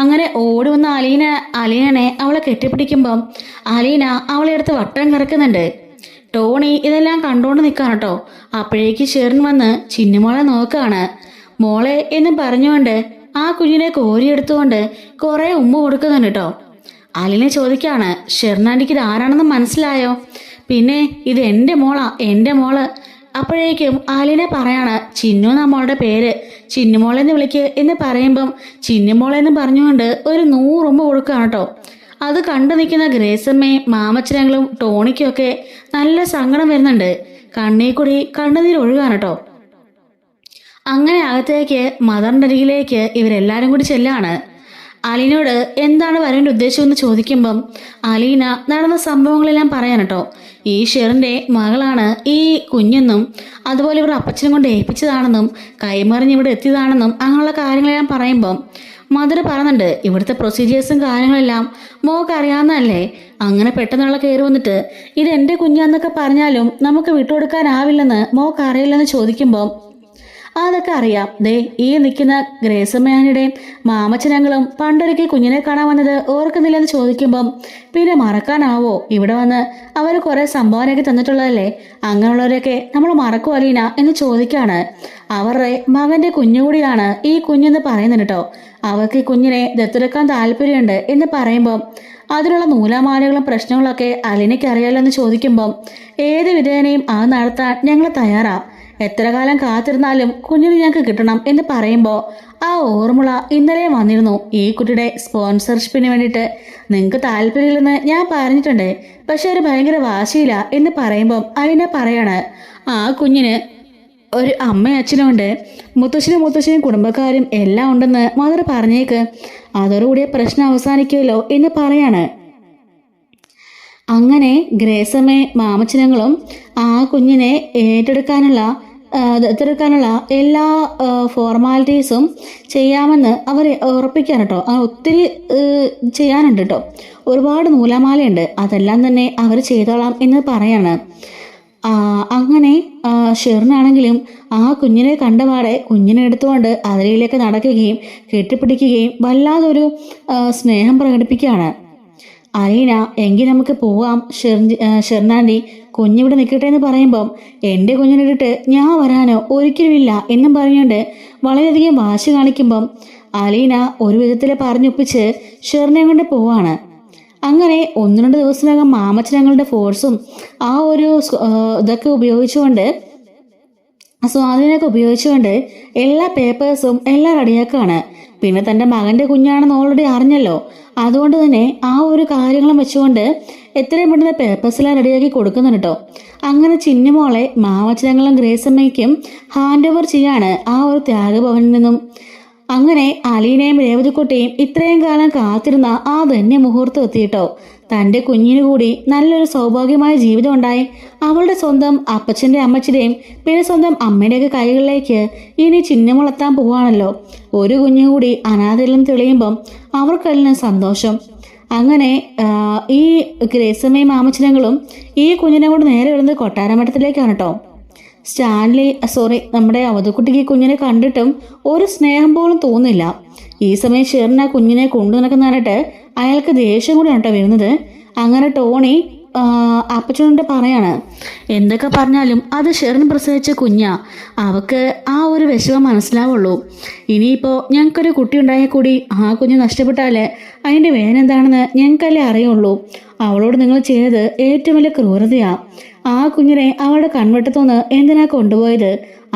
[SPEAKER 1] അങ്ങനെ ഓടി വന്ന അലീനനെ അവളെ കെട്ടിപ്പിടിക്കുമ്പം അലീന അവളെ അടുത്ത് വട്ടം കറക്കുന്നുണ്ട്. ടോണി ഇതെല്ലാം കണ്ടുകൊണ്ട് നിൽക്കുകയാണ് കേട്ടോ. അപ്പോഴേക്ക് ഷെറിൻ വന്ന് ചിന്നമോളെ നോക്കുകയാണ്. മോളെ എന്ന് പറഞ്ഞുകൊണ്ട് ആ കുഞ്ഞിനെ കോരിയെടുത്തുകൊണ്ട് കുറേ ഉമ്മ കൊടുക്കുന്നുണ്ട് കേട്ടോ. അലീന ചോദിക്കുകയാണ്, ഷെറിൻ ആൻറ്റിക്ക് ഇത് ആരാണെന്ന് മനസ്സിലായോ? പിന്നെ ഇത് എൻ്റെ മോളാ, എൻ്റെ മോള്. അപ്പോഴേക്കും അലീന പറയാണ്, ചിന്നു നമ്മളുടെ പേര്, ചിന്നുമോളെന്ന് വിളിക്ക് എന്ന് പറയുമ്പം ചിന്നുമോളെന്ന് പറഞ്ഞുകൊണ്ട് ഒരു 100 ഉമ്മ കൊടുക്കുകയാണ് കേട്ടോ. അത് കണ്ടു നിൽക്കുന്ന ഗ്രേസമ്മയും മാമച്ചനങ്ങളും ടോണിക്കൊക്കെ നല്ല സങ്കടം വരുന്നുണ്ട്. കണ്ണീർ കൂടി കണ്ണുനീർ ഒഴുകാണ് കേട്ടോ. അങ്ങനെ അകത്തേക്ക് മദറിൻ്റെ അരികിലേക്ക് ഇവരെല്ലാവരും കൂടി ചെല്ലാണ്. അലീനയോട് എന്താണ് വരേണ്ട ഉദ്ദേശമെന്ന് ചോദിക്കുമ്പം അലീന നടന്ന സംഭവങ്ങളെല്ലാം പറയാൻ കേട്ടോ. ഈ ഷെറിൻ്റെ മകളാണ് ഈ കുഞ്ഞെന്നും അതുപോലെ ഇവരുടെ അപ്പച്ചനും കൊണ്ട് ഏൽപ്പിച്ചതാണെന്നും കൈമറിഞ്ഞ് ഇവിടെ എത്തിയതാണെന്നും അങ്ങനെയുള്ള കാര്യങ്ങളെല്ലാം പറയുമ്പം മദർ പറയുന്നുണ്ട്, ഇവിടുത്തെ പ്രൊസീജിയേഴ്സും കാര്യങ്ങളെല്ലാം മോക്ക് അറിയാവുന്നതല്ലേ, അങ്ങനെ പെട്ടെന്നുള്ള കയറി വന്നിട്ട് ഇത് എൻ്റെ കുഞ്ഞാന്നൊക്കെ പറഞ്ഞാലും നമുക്ക് വിട്ടുകൊടുക്കാനാവില്ലെന്ന് മോക്ക് അറിയില്ലെന്ന് ചോദിക്കുമ്പം അതൊക്കെ അറിയാം, ദേ ഈ നിൽക്കുന്ന ഗ്രേസമ്മയാനിയുടെയും മാമച്ചനങ്ങളും പണ്ടൊരിക്കൽ കുഞ്ഞിനെ കാണാൻ വന്നത് ഓർക്കുന്നില്ലെന്ന് ചോദിക്കുമ്പം പിന്നെ മറക്കാനാവോ? ഇവിടെ വന്ന് അവർ കുറേ സംഭാവനയൊക്കെ തന്നിട്ടുള്ളതല്ലേ, അങ്ങനെയുള്ളവരൊക്കെ നമ്മൾ മറക്കും അലീന എന്ന് ചോദിക്കാണ്. അവരുടെ മകൻ്റെ കുഞ്ഞുകൂടിയാണ് ഈ കുഞ്ഞെന്ന് പറയുന്നുണ്ട് കേട്ടോ. അവർക്ക് ഈ കുഞ്ഞിനെ ദത്തെടുക്കാൻ താല്പര്യമുണ്ട് എന്ന് പറയുമ്പം അതിനുള്ള നൂലാമാലകളും പ്രശ്നങ്ങളൊക്കെ അലീനയ്ക്ക് അറിയാലോ എന്ന് ചോദിക്കുമ്പം ഏത് വിധേനയും അത് നടത്താൻ ഞങ്ങൾ തയ്യാറാ, എത്ര കാലം കാത്തിരുന്നാലും കുഞ്ഞിന് ഞങ്ങൾക്ക് കിട്ടണം എന്ന് പറയുമ്പോൾ ആ ഓർമ്മ ഇന്നലെ വന്നിരുന്നു ഈ കുട്ടിയുടെ സ്പോൺസർഷിപ്പിന് വേണ്ടിയിട്ട്. നിങ്ങൾക്ക് താല്പര്യമില്ലെന്ന് ഞാൻ പറഞ്ഞിട്ടുണ്ട്, പക്ഷെ ഒരു ഭയങ്കര വാശിയില്ല എന്ന് പറയുമ്പം അതിനെ പറയാണ്, ആ കുഞ്ഞിന് ഒരു അമ്മയും അച്ഛനും ഉണ്ട്, മുത്തശ്ശനും കുടുംബക്കാരും എല്ലാം ഉണ്ടെന്ന് മദർ പറഞ്ഞേക്ക്, അതോടുകൂടിയ പ്രശ്നം അവസാനിക്കുമല്ലോ എന്ന് പറയാണ്. അങ്ങനെ ഗ്രേസമ്മയും മാമച്ചനങ്ങളും ആ കുഞ്ഞിനെ ദത്തെടുക്കാനുള്ള എല്ലാ ഫോർമാലിറ്റീസും ചെയ്യാമെന്ന് അവർ ഉറപ്പിക്കാൻ കേട്ടോ. ഒത്തിരി ചെയ്യാനുണ്ട് കേട്ടോ, ഒരുപാട് നൂലാമാലയുണ്ട്, അതെല്ലാം തന്നെ അവർ ചെയ്തോളാം എന്ന് പറയാണ്. അങ്ങനെ ഷെറിനാണെങ്കിലും ആ കുഞ്ഞിനെ കണ്ടപാടെ കുഞ്ഞിനെ എടുത്തുകൊണ്ട് അതിലേക്ക് നടക്കുകയും കെട്ടിപ്പിടിക്കുകയും വല്ലാതൊരു സ്നേഹം പ്രകടിപ്പിക്കുകയാണ്. അലീന, എങ്കിൽ നമുക്ക് പോവാം ഷെറിനാൻറ്റി, കുഞ്ഞിവിടെ നിൽക്കട്ടെ എന്ന് പറയുമ്പം എൻ്റെ കുഞ്ഞിനിട്ടിട്ട് ഞാൻ വരാനോ ഒരിക്കലുമില്ല എന്നും പറഞ്ഞുകൊണ്ട് വളരെയധികം വാശി കാണിക്കുമ്പം അലീന ഒരു വിധത്തിൽ പറഞ്ഞൊപ്പിച്ച് ഷെറിനെ കൊണ്ട് പോവാണ്. അങ്ങനെ 1-2 ദിവസത്തിനകം മാമച്ചനങ്ങളുടെ ഫോഴ്സും ആ ഒരു ഇതൊക്കെ ഉപയോഗിച്ചുകൊണ്ട് സ്വാധീനമൊക്കെ ഉപയോഗിച്ചുകൊണ്ട് എല്ലാ പേപ്പേഴ്സും എല്ലാം റെഡിയാക്കുകയാണ്. പിന്നെ തൻ്റെ മകൻ്റെ കുഞ്ഞാണെന്ന് ഓൾറെഡി അറിഞ്ഞല്ലോ. അതുകൊണ്ട് തന്നെ ആ ഒരു കാര്യങ്ങളും വെച്ചുകൊണ്ട് എത്രയും പെട്ടെന്ന് പേപ്പേഴ്സെല്ലാം റെഡിയാക്കി കൊടുക്കുന്നുണ്ട് കേട്ടോ. അങ്ങനെ ചിന്നുമോളെ മാമച്ചനങ്ങളും ഗ്രേസമ്മയ്ക്കും ഹാൻഡ് ഓവർ ചെയ്യാണ് ആ ഒരു ത്യാഗഭവനിൽ നിന്നും. അങ്ങനെ അലീനയും രേവതിക്കുട്ടിയും ഇത്രയും കാലം കാത്തിരുന്ന ആ ധന്യ മുഹൂർത്തം എത്തിയിട്ടോ. തൻ്റെ കുഞ്ഞിനു കൂടി നല്ലൊരു സൗഭാഗ്യമായ ജീവിതം ഉണ്ടായി. അവളുടെ സ്വന്തം അപ്പച്ചൻ്റെ അമ്മച്ചിയുടെയും പിന്നെ സ്വന്തം അമ്മയുടെയൊക്കെ കൈകളിലേക്ക് ഇനി ചിഹ്നമുളെത്താൻ പോവാണല്ലോ. ഒരു കുഞ്ഞു കൂടി അനാഥയിലും തെളിയുമ്പം അവർക്കെല്ലാം സന്തോഷം. അങ്ങനെ ഈ ഗ്രേസമ്മയും മാമച്ചനങ്ങളും ഈ കുഞ്ഞിനെ കൊണ്ട് നേരെ വരുന്നത് കൊട്ടാരമഠത്തിലേക്കാണ് കേട്ടോ. നമ്മുടെ അവധക്കുട്ടിക്ക് ഈ കുഞ്ഞിനെ കണ്ടിട്ടും ഒരു സ്നേഹം പോലും തോന്നില്ല. ഈ സമയം ഷെറിൻ ആ കുഞ്ഞിനെ കൊണ്ടു നടക്കുന്നതായിട്ട് അയാൾക്ക് ദേഷ്യം കൂടിയാണ് കേട്ടോ വരുന്നത്. അങ്ങനെ ടോണി അപ്പച്ചനോട് പറയാണ്, എന്തൊക്കെ പറഞ്ഞാലും അത് ഷെറിൻ പ്രസവിച്ച കുഞ്ഞാ, അവക്ക് ആ ഒരു വിഷമം മനസ്സിലാവുള്ളൂ. ഇനിയിപ്പോൾ ഞങ്ങൾക്കൊരു കുട്ടി ഉണ്ടായാൽ കൂടി ആ കുഞ്ഞ് നഷ്ടപ്പെട്ടാൽ അതിൻ്റെ വേദന എന്താണെന്ന് ഞങ്ങൾക്കല്ലേ അറിയുള്ളൂ. അവളോട് നിങ്ങൾ ചെയ്തത് ഏറ്റവും വലിയ ക്രൂരതയാ. ആ കുഞ്ഞിനെ അവളുടെ കൺവെട്ടത്തുനിന്ന് എന്തിനാ കൊണ്ടുപോയത്?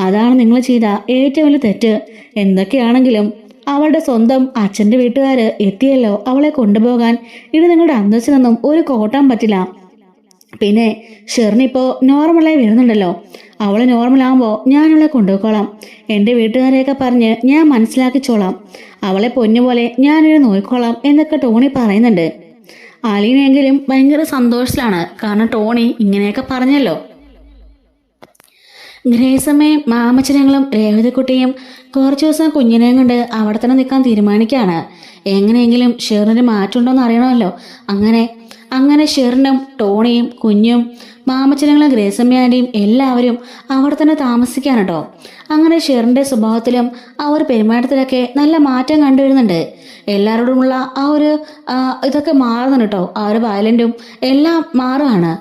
[SPEAKER 1] അതാണ് നിങ്ങൾ ചെയ്ത ഏറ്റവും വലിയ തെറ്റ്. എന്തൊക്കെയാണെങ്കിലും അവളുടെ സ്വന്തം അച്ഛൻ്റെ വീട്ടുകാർ എത്തിയല്ലോ അവളെ കൊണ്ടുപോകാൻ. ഇത് നിങ്ങളുടെ അന്തസ്സിനൊന്നും ഒരു കോട്ടാൻ പറ്റില്ല. പിന്നെ ഷെറിനിപ്പോൾ നോർമലായി വരുന്നുണ്ടല്ലോ. അവൾ നോർമലാകുമ്പോൾ ഞാൻ അവളെ കൊണ്ടുപോയിക്കോളാം. എൻ്റെ വീട്ടുകാരെയൊക്കെ പറഞ്ഞ് ഞാൻ മനസ്സിലാക്കിച്ചോളാം. അവളെ പൊന്നുപോലെ ഞാനിത് നോക്കിക്കോളാം എന്നൊക്കെ ടോണി പറയുന്നുണ്ട്. അലീനെങ്കിലും ഭയങ്കര സന്തോഷത്തിലാണ്. കാരണം ടോണി ഇങ്ങനെയൊക്കെ പറഞ്ഞല്ലോ. ഗ്രേസമ്മയും മാമച്ചനങ്ങളും രേവതിക്കുട്ടിയും കുറച്ച് ദിവസം കുഞ്ഞിനെയും കൊണ്ട് അവിടെ തന്നെ നിൽക്കാൻ തീരുമാനിക്കുകയാണ്. എങ്ങനെയെങ്കിലും ഷെറിന് മാറ്റമുണ്ടോയെന്ന് അറിയണമല്ലോ. അങ്ങനെ ഷെറിനും ടോണിയും കുഞ്ഞും മാമച്ചനങ്ങളും ഗ്രേസമ്മയാൻ്റെയും എല്ലാവരും അവിടെ തന്നെ താമസിക്കാൻ കേട്ടോ. അങ്ങനെ ഷെറിൻ്റെ സ്വഭാവത്തിലും ആ ഒരു പെരുമാറ്റത്തിലൊക്കെ നല്ല മാറ്റം കണ്ടുവരുന്നുണ്ട്. എല്ലാവരോടുമുള്ള ആ ഒരു ഇതൊക്കെ മാറുന്നുണ്ട് കേട്ടോ. ആ ഒരു വയലൻറ്റും എല്ലാം മാറുകയാണ്.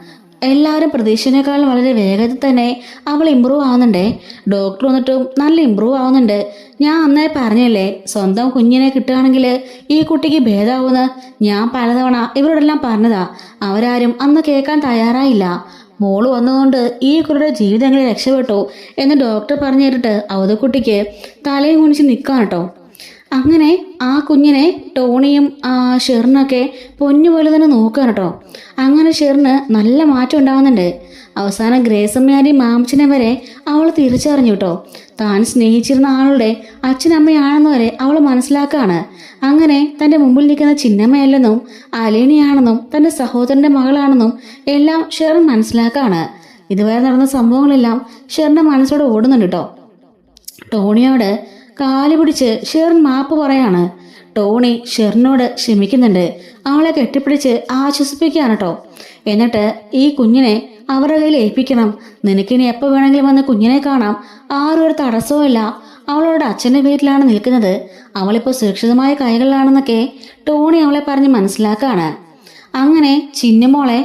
[SPEAKER 1] എല്ലാവരും പ്രതീക്ഷനേക്കാളും വളരെ വേഗത്തിൽ തന്നെ അവൾ ഇമ്പ്രൂവ് ആവുന്നുണ്ട്. ഡോക്ടർ വന്നിട്ടും നല്ല ഇമ്പ്രൂവ് ആവുന്നുണ്ട്. ഞാൻ അന്നേ പറഞ്ഞല്ലേ സ്വന്തം കുഞ്ഞിനെ കിട്ടുകയാണെങ്കിൽ ഈ കുട്ടിക്ക് ഭേദമാവുമെന്ന്. ഞാൻ പലതവണ ഇവരോടെല്ലാം പറഞ്ഞതാ. അവരാരും അന്ന് കേൾക്കാൻ തയ്യാറായില്ല. മോള് വന്നതുകൊണ്ട് ഈ കുട്ടിയുടെ ജീവിതം എങ്ങനെ രക്ഷപ്പെട്ടു എന്ന് ഡോക്ടർ പറഞ്ഞു കേട്ടിട്ട് അവധക്കുട്ടിക്ക് തലയും കുനിച്ച് നിൽക്കാം കേട്ടോ. അങ്ങനെ ആ കുഞ്ഞിനെ ടോണിയും ഷെറിനൊക്കെ പൊന്നുപോലെ തന്നെ നോക്കുകയാണ് കേട്ടോ. അങ്ങനെ ഷെറിന് നല്ല മാറ്റം ഉണ്ടാകുന്നുണ്ട്. അവസാനം ഗ്രേസമ്മയാരെയും മാമച്ചനെ വരെ അവൾ തിരിച്ചറിഞ്ഞു കേട്ടോ. താൻ സ്നേഹിച്ചിരുന്ന ആളുടെ അച്ഛനമ്മയാണെന്ന് വരെ അവൾ മനസ്സിലാക്കുകയാണ്. അങ്ങനെ തൻ്റെ മുമ്പിൽ നിൽക്കുന്ന ചിന്നമ്മയല്ലെന്നും അലീനയാണെന്നും തൻ്റെ സഹോദരൻ്റെ മകളാണെന്നും എല്ലാം ഷെറിൻ മനസ്സിലാക്കുകയാണ്. ഇതുവരെ നടന്ന സംഭവങ്ങളെല്ലാം ഷെറിൻ്റെ മനസ്സോടെ ഓടുന്നുണ്ട് കേട്ടോ. ടോണിയോട് കാല് പിടിച്ച് ഷെറിൻ മാപ്പ് പറയാണ്. ടോണി ഷെറിനോട് ക്ഷമിക്കുന്നുണ്ട്. അവളെ കെട്ടിപ്പിടിച്ച് ആശ്വസിപ്പിക്കുകയാണ് കേട്ടോ. എന്നിട്ട് ഈ കുഞ്ഞിനെ അവരുടെ കയ്യിൽ ഏൽപ്പിക്കണം. നിനക്കിനി എപ്പോൾ വേണമെങ്കിലും വന്ന് കുഞ്ഞിനെ കാണാം. ആരും ഒരു തടസ്സവും ഇല്ല. അവളോട് അച്ഛൻ്റെ വീട്ടിലാണ് നിൽക്കുന്നത്. അവളിപ്പോൾ സുരക്ഷിതമായ കൈകളിലാണെന്നൊക്കെ ടോണി അവളെ പറഞ്ഞ് മനസ്സിലാക്കുകയാണ്. അങ്ങനെ ചിന്നുമോളെ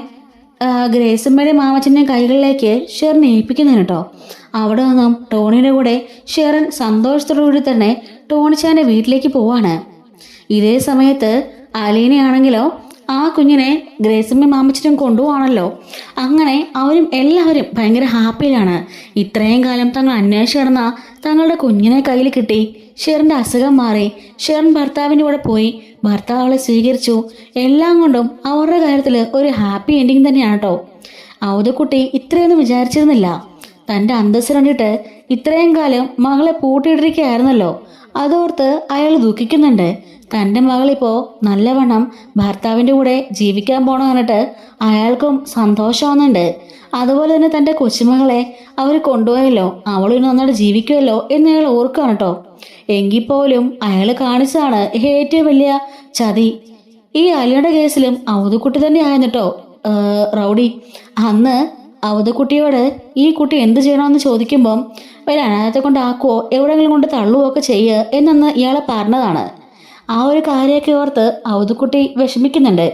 [SPEAKER 1] ഗ്രേസമ്മയുടെ മാമച്ചൻ്റെ കൈകളിലേക്ക് ഷെറിൻ ഏൽപ്പിക്കുന്നതിന് കേട്ടോ. അവിടെ നിന്നും ടോണിയുടെ കൂടെ ഷെറിൻ സന്തോഷത്തോടുകൂടി തന്നെ ടോണിച്ചാൻ്റെ വീട്ടിലേക്ക് പോവാണ്. ഇതേ സമയത്ത് അലീനയാണെങ്കിലോ ആ കുഞ്ഞിനെ ഗ്രേസമ്മ മാമച്ചനും കൊണ്ടുപോവാണല്ലോ. അങ്ങനെ അവരും എല്ലാവരും ഭയങ്കര ഹാപ്പിയിലാണ്. ഇത്രയും കാലം തങ്ങൾ അന്വേഷിച്ച് നടന്ന തങ്ങളുടെ കുഞ്ഞിനെ കയ്യിൽ കിട്ടി. ഷെറിൻ്റെ അസുഖം മാറി. ഷെറിൻ ഭർത്താവിൻ്റെ കൂടെ പോയി. ഭർത്താവ് അവളെ സ്വീകരിച്ചു. എല്ലാം കൊണ്ടും അവരുടെ കാര്യത്തിൽ ഒരു ഹാപ്പി എൻഡിങ് തന്നെയാണ് കേട്ടോ. അവധക്കുട്ടി ഇത്രയൊന്നും വിചാരിച്ചിരുന്നില്ല. തൻ്റെ അന്തസ്സ് കണ്ടിട്ട് ഇത്രയും കാലം മകളെ പൂട്ടിയിട്ടിരിക്കുകയായിരുന്നല്ലോ. അതോർത്ത് അയാൾ ദുഃഖിക്കുന്നുണ്ട്. തൻ്റെ മകളിപ്പോൾ നല്ലവണ്ണം ഭർത്താവിൻ്റെ കൂടെ ജീവിക്കാൻ പോകണം പറഞ്ഞിട്ട് അയാൾക്കും സന്തോഷമാവുന്നുണ്ട്. അതുപോലെ തന്നെ തൻ്റെ കൊച്ചുമകളെ അവർ കൊണ്ടുപോയല്ലോ, അവളിന് നന്നായിട്ട് ജീവിക്കുമല്ലോ എന്ന് അയാൾ ഓർക്കുകയാണ് കേട്ടോ. എങ്കിൽ പോലും അയാൾ കാണിച്ചതാണ് ഏറ്റവും വലിയ ചതി. ഈ അലിയുടെ കേസിലും അവധക്കുട്ടി തന്നെ ആയിരുന്നു കേട്ടോ റൗഡി. അന്ന് അവധക്കുട്ടിയോട് ഈ കുട്ടി എന്ത് ചെയ്യണമെന്ന് ചോദിക്കുമ്പം ഒരു അനാഥത്തെ കൊണ്ടാക്കുവോ എവിടെയെങ്കിലും കൊണ്ട് തള്ളുവോ ഒക്കെ ചെയ്യുക എന്നൊന്ന് ഇയാളെ പറഞ്ഞതാണ്. ആ ഒരു കാര്യമൊക്കെ ഓർത്ത് അവധക്കുട്ടി വിഷമിക്കുന്നുണ്ട്.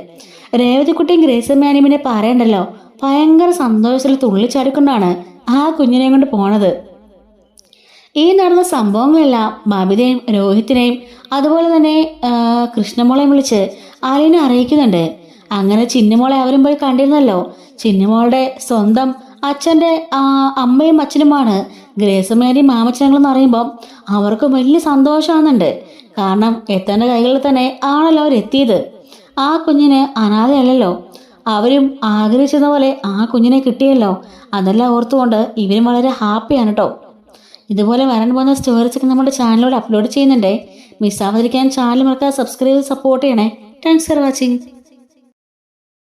[SPEAKER 1] രേവതിക്കുട്ടിയും ഗ്രേസമ്മയാനിമിനെ പറയണ്ടല്ലോ, ഭയങ്കര സന്തോഷത്തിൽ തുള്ളിച്ചാടിക്കൊണ്ടാണ് ആ കുഞ്ഞിനെ കൊണ്ട് പോണത്. ഈ നടന്ന സംഭവങ്ങളെല്ലാം ബബിതയും രോഹിത്തിനെയും അതുപോലെ തന്നെ കൃഷ്ണമോളെയും വിളിച്ച് അലീനെ അറിയിക്കുന്നുണ്ട്. അങ്ങനെ ചിന്നുമോളെ അവരും പോയി കണ്ടിരുന്നല്ലോ. ചിന്നുമോളുടെ സ്വന്തം അച്ഛൻ്റെ അമ്മയും അച്ഛനുമാണ് ഗ്രേസുമേരി മാമച്ചങ്ങളെന്ന് പറയുമ്പം അവർക്കും വലിയ സന്തോഷമാകുന്നുണ്ട്. കാരണം എത്തേണ്ട കൈകളിൽ തന്നെ ആണല്ലോ അവരെത്തിയത്. ആ കുഞ്ഞിന് അനാഥയല്ലല്ലോ, അവരും ആഗ്രഹിച്ചത് പോലെ ആ കുഞ്ഞിനെ കിട്ടിയല്ലോ. അതെല്ലാം ഓർത്തുകൊണ്ട് ഇവരും വളരെ ഹാപ്പിയാണ് കേട്ടോ. ഇതുപോലെ വരാൻ പോകുന്ന സ്റ്റോറീസൊക്കെ നമ്മുടെ ചാനലിലൂടെ അപ്ലോഡ് ചെയ്യുന്നുണ്ട്. മിസ്സാവാതിരിക്കാൻ ചാനൽ മറക്കാതെ സബ്സ്ക്രൈബ് ചെയ്ത് സപ്പോർട്ട് ചെയ്യണേ. Thanks for watching.